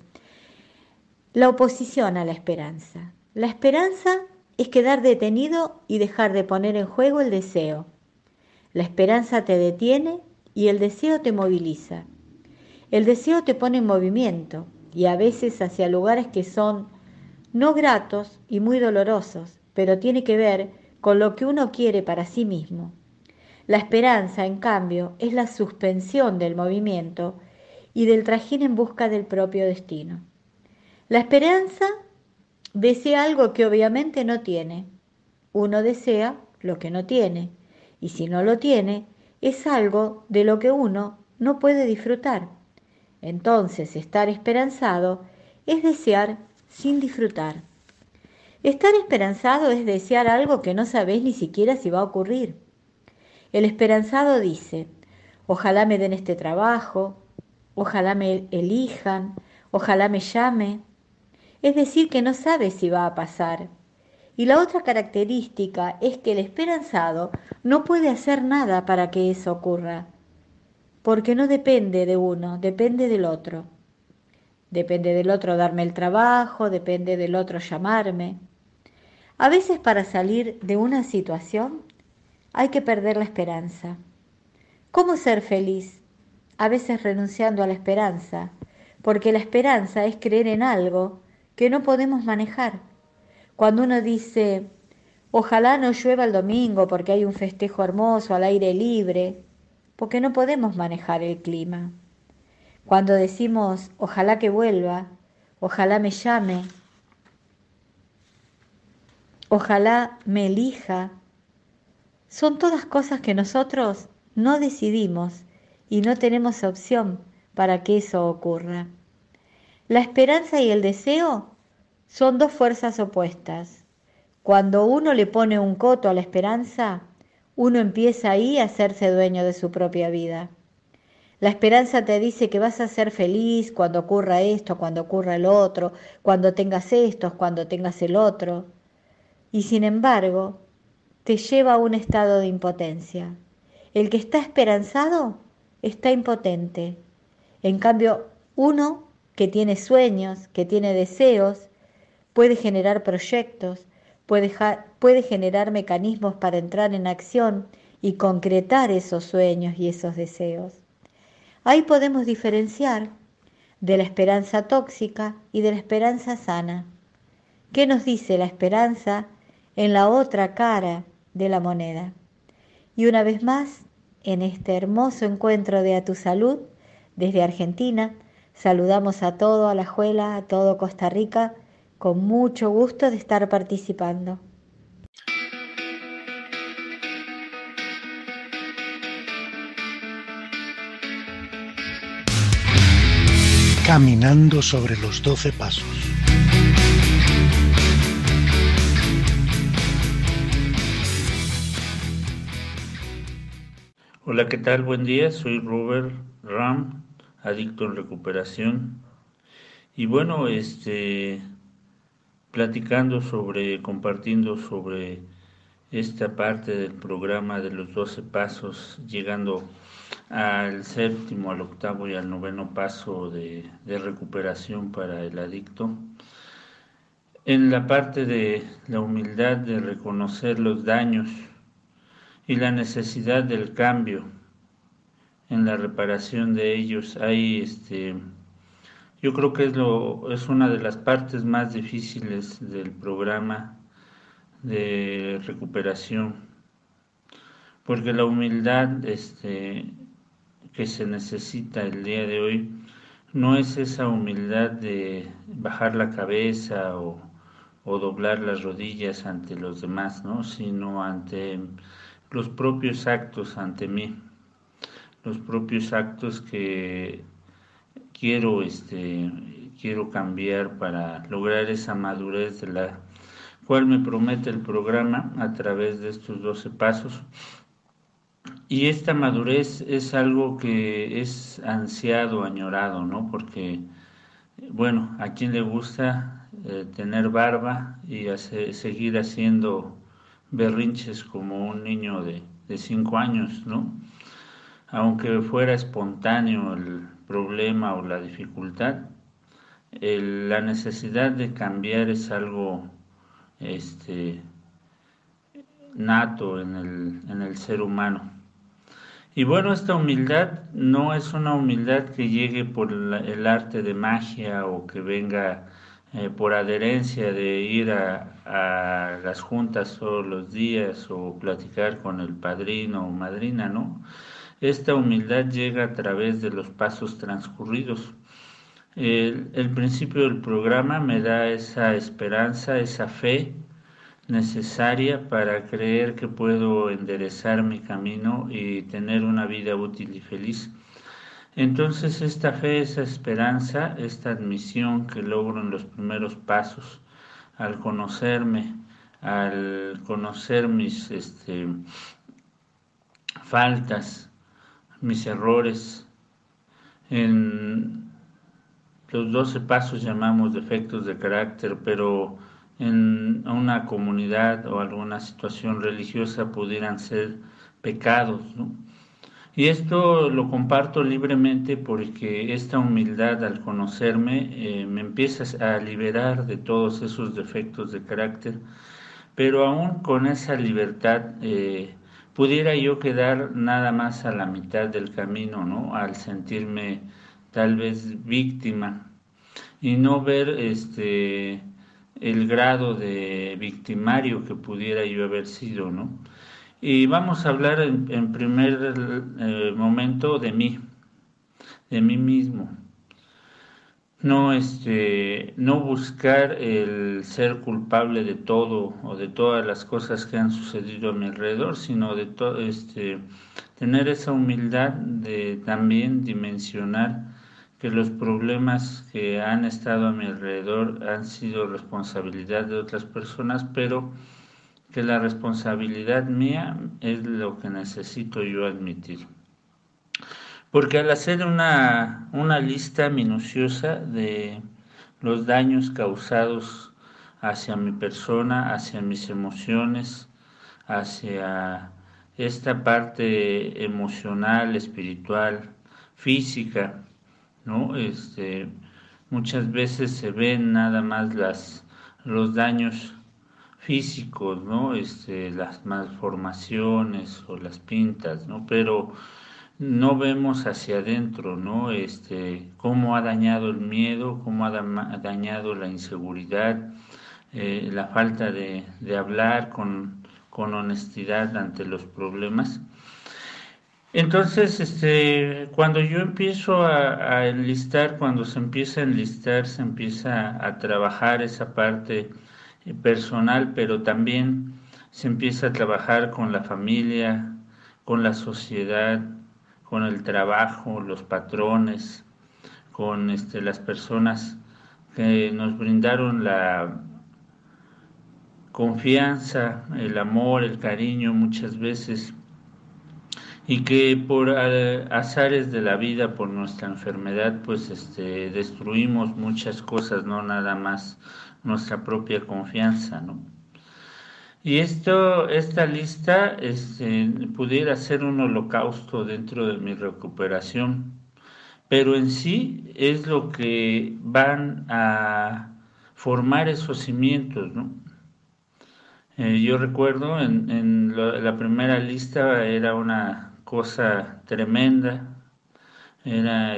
la oposición a la esperanza. La esperanza es quedar detenido y dejar de poner en juego el deseo. La esperanza te detiene y el deseo te moviliza. El deseo te pone en movimiento y a veces hacia lugares que son no gratos y muy dolorosos, pero tiene que ver con lo que uno quiere para sí mismo. La esperanza, en cambio, es la suspensión del movimiento y del trajín en busca del propio destino. La esperanza desea algo que obviamente no tiene. Uno desea lo que no tiene, y si no lo tiene, es algo de lo que uno no puede disfrutar. Entonces, estar esperanzado es desear sin disfrutar. Estar esperanzado es desear algo que no sabes ni siquiera si va a ocurrir. El esperanzado dice: ojalá me den este trabajo, ojalá me elijan, ojalá me llame. Es decir, que no sabe si va a pasar. Y la otra característica es que el esperanzado no puede hacer nada para que eso ocurra, porque no depende de uno, depende del otro. Depende del otro darme el trabajo, depende del otro llamarme. A veces para salir de una situación hay que perder la esperanza. ¿Cómo ser feliz? A veces renunciando a la esperanza, porque la esperanza es creer en algo que no podemos manejar. Cuando uno dice, ojalá no llueva el domingo porque hay un festejo hermoso al aire libre, porque no podemos manejar el clima. Cuando decimos, ojalá que vuelva, ojalá me llame, ojalá me elija, son todas cosas que nosotros no decidimos y no tenemos opción para que eso ocurra. La esperanza y el deseo son dos fuerzas opuestas. Cuando uno le pone un coto a la esperanza, uno empieza ahí a hacerse dueño de su propia vida. La esperanza te dice que vas a ser feliz cuando ocurra esto, cuando ocurra el otro, cuando tengas esto, cuando tengas el otro. Y sin embargo, te lleva a un estado de impotencia. El que está esperanzado está impotente. En cambio, uno que tiene sueños, que tiene deseos, puede generar proyectos, puede generar mecanismos para entrar en acción y concretar esos sueños y esos deseos. Ahí podemos diferenciar de la esperanza tóxica y de la esperanza sana. ¿Qué nos dice la esperanza en la otra cara de la moneda? Y una vez más, en este hermoso encuentro de A Tu Salud, desde Argentina, saludamos a todo Alajuela, a todo Costa Rica, con mucho gusto de estar participando. Caminando sobre los 12 pasos. Hola, ¿qué tal? Buen día, soy Robert Ram, adicto en recuperación. Y bueno, compartiendo sobre esta parte del programa de los 12 pasos, llegando al séptimo, al octavo y al noveno paso de recuperación para el adicto. En la parte de la humildad de reconocer los daños y la necesidad del cambio en la reparación de ellos, yo creo que es una de las partes más difíciles del programa de recuperación, porque la humildad que se necesita el día de hoy no es esa humildad de bajar la cabeza o doblar las rodillas ante los demás, ¿no? Sino ante los propios actos, ante mí, los propios actos que quiero, quiero cambiar para lograr esa madurez de la cual me promete el programa a través de estos 12 pasos. Y esta madurez es algo que es ansiado, añorado, ¿no? Porque, bueno, a quien le gusta tener barba y seguir haciendo berrinches como un niño de 5 años, ¿no? Aunque fuera espontáneo el problema o la dificultad, la necesidad de cambiar es algo nato en el ser humano. Y bueno, esta humildad no es una humildad que llegue por el arte de magia o que venga por adherencia de ir a las juntas todos los días o platicar con el padrino o madrina, ¿no? Esta humildad llega a través de los pasos transcurridos. El principio del programa me da esa esperanza, esa fe necesaria para creer que puedo enderezar mi camino y tener una vida útil y feliz. Entonces esta fe, esa esperanza, esta admisión que logro en los primeros pasos, al conocerme, al conocer mis faltas, mis errores, en los 12 pasos llamamos defectos de carácter, pero en una comunidad o alguna situación religiosa pudieran ser pecados, ¿no? Y esto lo comparto libremente porque esta humildad al conocerme me empieza a liberar de todos esos defectos de carácter, pero aún con esa libertad pudiera yo quedar nada más a la mitad del camino, ¿no? Al sentirme tal vez víctima y no ver el grado de victimario que pudiera yo haber sido, ¿no? Y vamos a hablar en primer momento de mí mismo. No buscar el ser culpable de todo o de todas las cosas que han sucedido a mi alrededor, sino de tener esa humildad de también dimensionar que los problemas que han estado a mi alrededor han sido responsabilidad de otras personas, pero que la responsabilidad mía es lo que necesito yo admitir. Porque al hacer una lista minuciosa de los daños causados hacia mi persona, hacia mis emociones, hacia esta parte emocional, espiritual, física, ¿no? Muchas veces se ven nada más los daños físicos, ¿no? Las malformaciones o las pintas, ¿no? Pero no vemos hacia adentro, ¿no? Cómo ha dañado el miedo, cómo ha dañado la inseguridad, la falta de hablar con honestidad ante los problemas. Entonces, cuando yo empiezo a enlistar, cuando se empieza a enlistar, se empieza a trabajar esa parte personal, pero también se empieza a trabajar con la familia, con la sociedad, con el trabajo, los patrones, con las personas que nos brindaron la confianza, el amor, el cariño muchas veces, y que por azares de la vida, por nuestra enfermedad, pues destruimos muchas cosas, no nada más nuestra propia confianza, ¿no? Y esta lista pudiera ser un holocausto dentro de mi recuperación, pero en sí es lo que van a formar esos cimientos, ¿no? Yo recuerdo en la primera lista era una cosa tremenda, era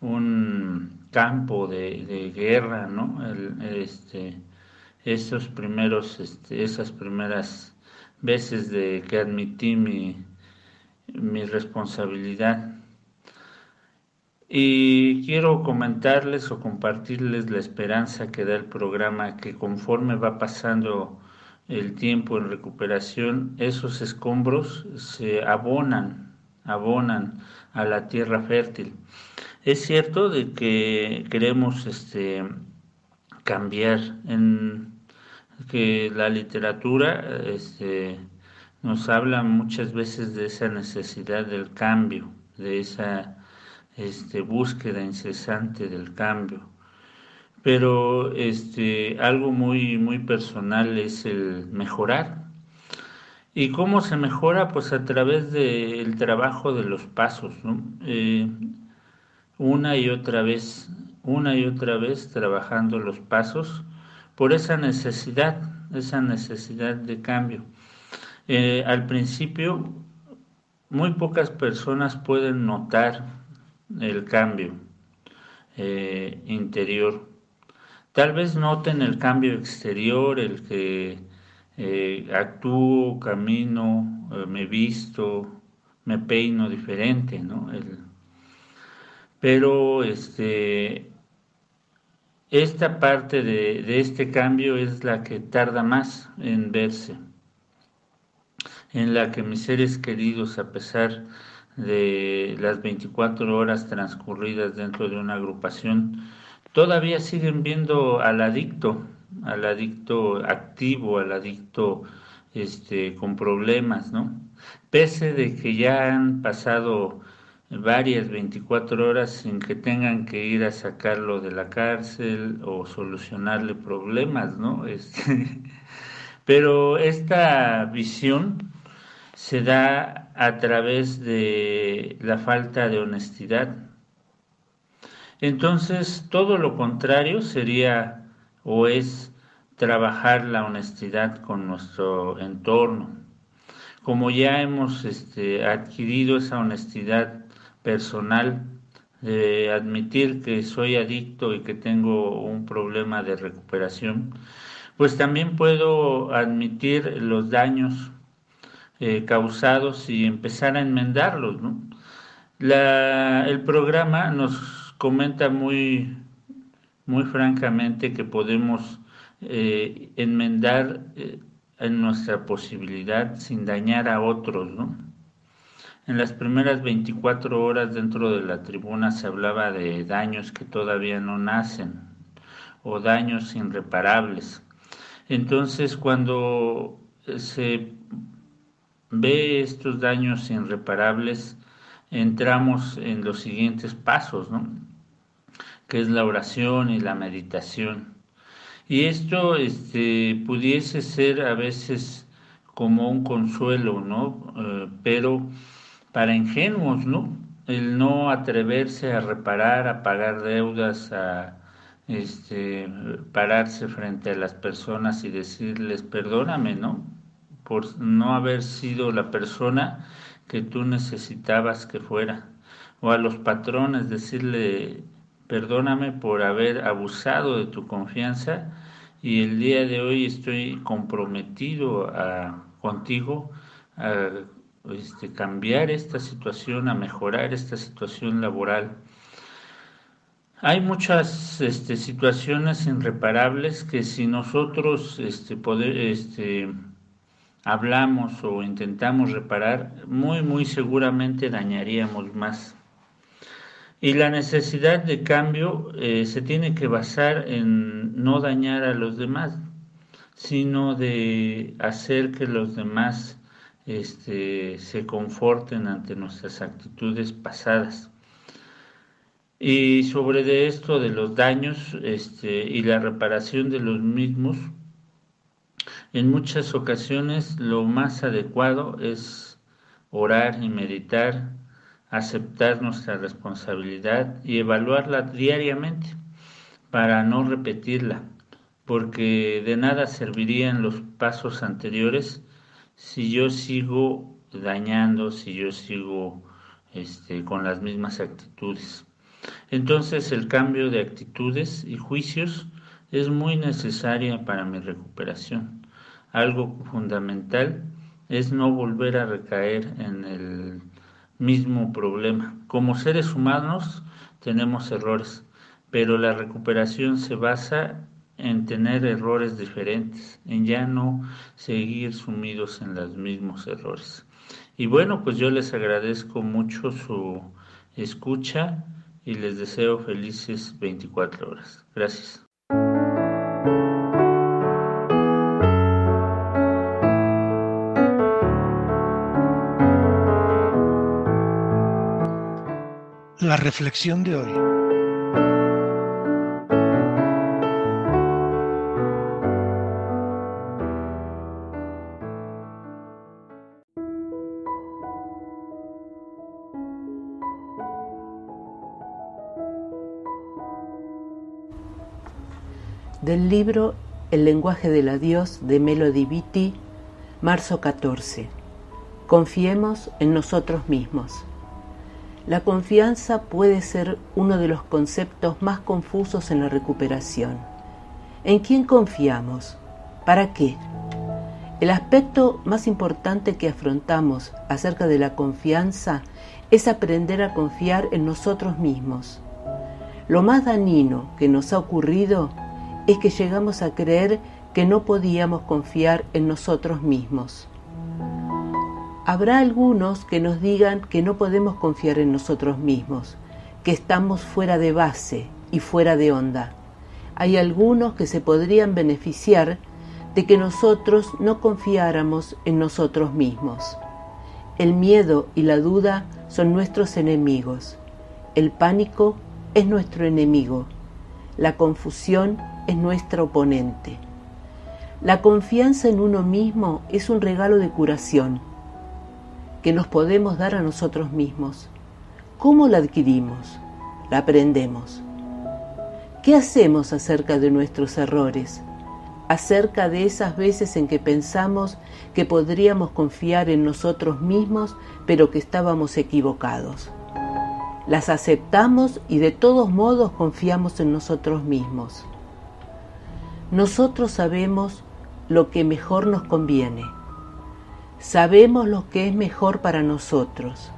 un campo de guerra, ¿no? Esas primeras veces de que admití mi responsabilidad. Y quiero comentarles o compartirles la esperanza que da el programa, que conforme va pasando el tiempo en recuperación, esos escombros se abonan abonan a la tierra fértil. Es cierto de que queremos cambiar, en que la literatura nos habla muchas veces de esa necesidad del cambio, de esa búsqueda incesante del cambio. Pero algo muy, muy personal es el mejorar. ¿Y cómo se mejora? Pues a través del trabajo de los pasos, ¿no? Una y otra vez trabajando los pasos por esa necesidad de cambio. Al principio, muy pocas personas pueden notar el cambio interior. Tal vez noten el cambio exterior, el que actúo, camino, me visto, me peino diferente, ¿no? Pero esta parte de este cambio es la que tarda más en verse, en la que mis seres queridos, a pesar de las 24 horas transcurridas dentro de una agrupación, todavía siguen viendo al adicto activo, al adicto con problemas, ¿no? Pese de que ya han pasado varias 24 horas sin que tengan que ir a sacarlo de la cárcel o solucionarle problemas, ¿no? Pero esta visión se da a través de la falta de honestidad. Entonces, todo lo contrario sería o es trabajar la honestidad con nuestro entorno. Como ya hemos adquirido esa honestidad personal de admitir que soy adicto y que tengo un problema de recuperación, pues también puedo admitir los daños causados y empezar a enmendarlos, ¿no? El programa nos comenta muy, muy francamente que podemos enmendar en nuestra posibilidad sin dañar a otros, ¿no? En las primeras 24 horas dentro de la tribuna se hablaba de daños que todavía no nacen o daños irreparables. Entonces, cuando se ve estos daños irreparables, entramos en los siguientes pasos, ¿no? Que es la oración y la meditación. Y esto pudiese ser a veces como un consuelo, ¿no? Pero para ingenuos, ¿no? El no atreverse a reparar, a pagar deudas, a pararse frente a las personas y decirles perdóname, ¿no? Por no haber sido la persona que tú necesitabas que fuera. O a los patrones decirle perdóname por haber abusado de tu confianza y el día de hoy estoy comprometido contigo a cambiar esta situación, a mejorar esta situación laboral. Hay muchas situaciones irreparables que si nosotros hablamos o intentamos reparar, muy, muy seguramente dañaríamos más. Y la necesidad de cambio se tiene que basar en no dañar a los demás, sino de hacer que los demás se conforten ante nuestras actitudes pasadas. Y sobre de esto de los daños y la reparación de los mismos, en muchas ocasiones lo más adecuado es orar y meditar, aceptar nuestra responsabilidad y evaluarla diariamente para no repetirla, porque de nada servirían los pasos anteriores si yo sigo dañando, si yo sigo con las mismas actitudes. Entonces el cambio de actitudes y juicios es muy necesaria para mi recuperación. Algo fundamental es no volver a recaer en el mismo problema. Como seres humanos tenemos errores, pero la recuperación se basa en tener errores diferentes, en ya no seguir sumidos en los mismos errores. Y bueno, pues yo les agradezco mucho su escucha y les deseo felices 24 horas. Gracias. La reflexión de hoy. Del libro El lenguaje del adiós de Melody Beattie, marzo 14. Confiemos en nosotros mismos. La confianza puede ser uno de los conceptos más confusos en la recuperación. ¿En quién confiamos? ¿Para qué? El aspecto más importante que afrontamos acerca de la confianza es aprender a confiar en nosotros mismos. Lo más dañino que nos ha ocurrido es que llegamos a creer que no podíamos confiar en nosotros mismos. Habrá algunos que nos digan que no podemos confiar en nosotros mismos, que estamos fuera de base y fuera de onda. Hay algunos que se podrían beneficiar de que nosotros no confiáramos en nosotros mismos. El miedo y la duda son nuestros enemigos. El pánico es nuestro enemigo. La confusión es nuestra oponente. La confianza en uno mismo es un regalo de curación que nos podemos dar a nosotros mismos. ¿Cómo la adquirimos? La aprendemos. ¿Qué hacemos acerca de nuestros errores? Acerca de esas veces en que pensamos que podríamos confiar en nosotros mismos, pero que estábamos equivocados. Las aceptamos y de todos modos confiamos en nosotros mismos. Nosotros sabemos lo que mejor nos conviene. Sabemos lo que es mejor para nosotros.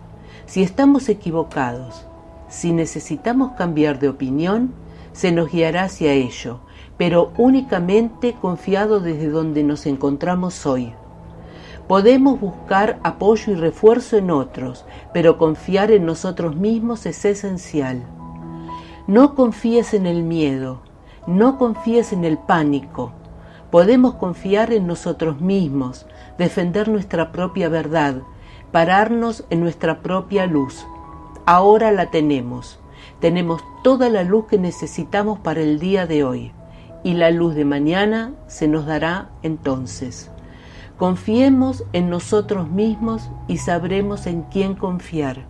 Si estamos equivocados, si necesitamos cambiar de opinión, se nos guiará hacia ello, pero únicamente confiado desde donde nos encontramos hoy. Podemos buscar apoyo y refuerzo en otros, pero confiar en nosotros mismos es esencial. No confíes en el miedo, no confíes en el pánico. Podemos confiar en nosotros mismos, defender nuestra propia verdad, pararnos en nuestra propia luz. Ahora la tenemos. Tenemos toda la luz que necesitamos para el día de hoy, y la luz de mañana se nos dará entonces. Confiemos en nosotros mismos y sabremos en quién confiar.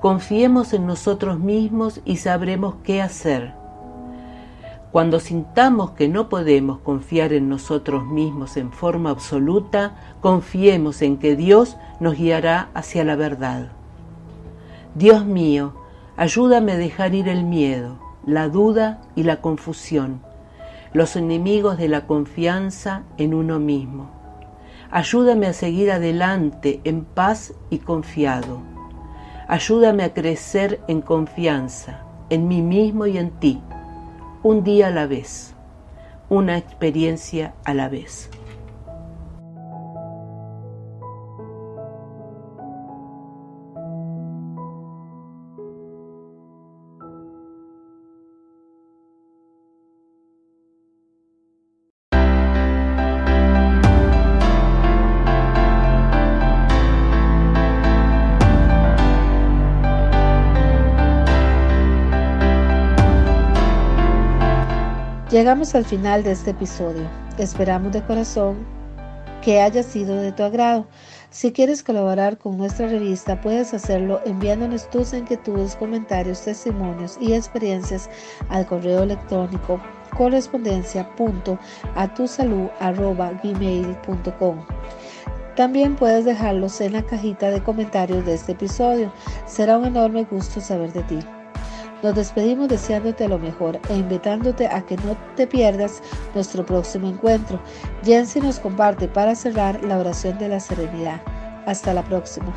Confiemos en nosotros mismos y sabremos qué hacer. Cuando sintamos que no podemos confiar en nosotros mismos en forma absoluta, confiemos en que Dios nos guiará hacia la verdad. Dios mío, ayúdame a dejar ir el miedo, la duda y la confusión, los enemigos de la confianza en uno mismo. Ayúdame a seguir adelante en paz y confiado. Ayúdame a crecer en confianza, en mí mismo y en ti. Un día a la vez, una experiencia a la vez. Llegamos al final de este episodio. Esperamos de corazón que haya sido de tu agrado. Si quieres colaborar con nuestra revista, puedes hacerlo enviándonos tus inquietudes, comentarios, testimonios y experiencias al correo electrónico correspondencia.atusalud@gmail.com. También puedes dejarlos en la cajita de comentarios de este episodio. Será un enorme gusto saber de ti. Nos despedimos deseándote lo mejor e invitándote a que no te pierdas nuestro próximo encuentro. Jensi nos comparte para cerrar la oración de la serenidad. Hasta la próxima.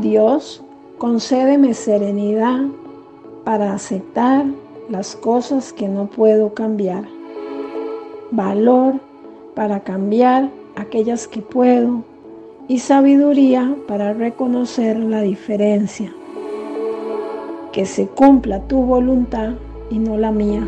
Dios, concédeme serenidad para aceptar las cosas que no puedo cambiar, valor para cambiar aquellas que puedo y sabiduría para reconocer la diferencia. Que se cumpla tu voluntad y no la mía.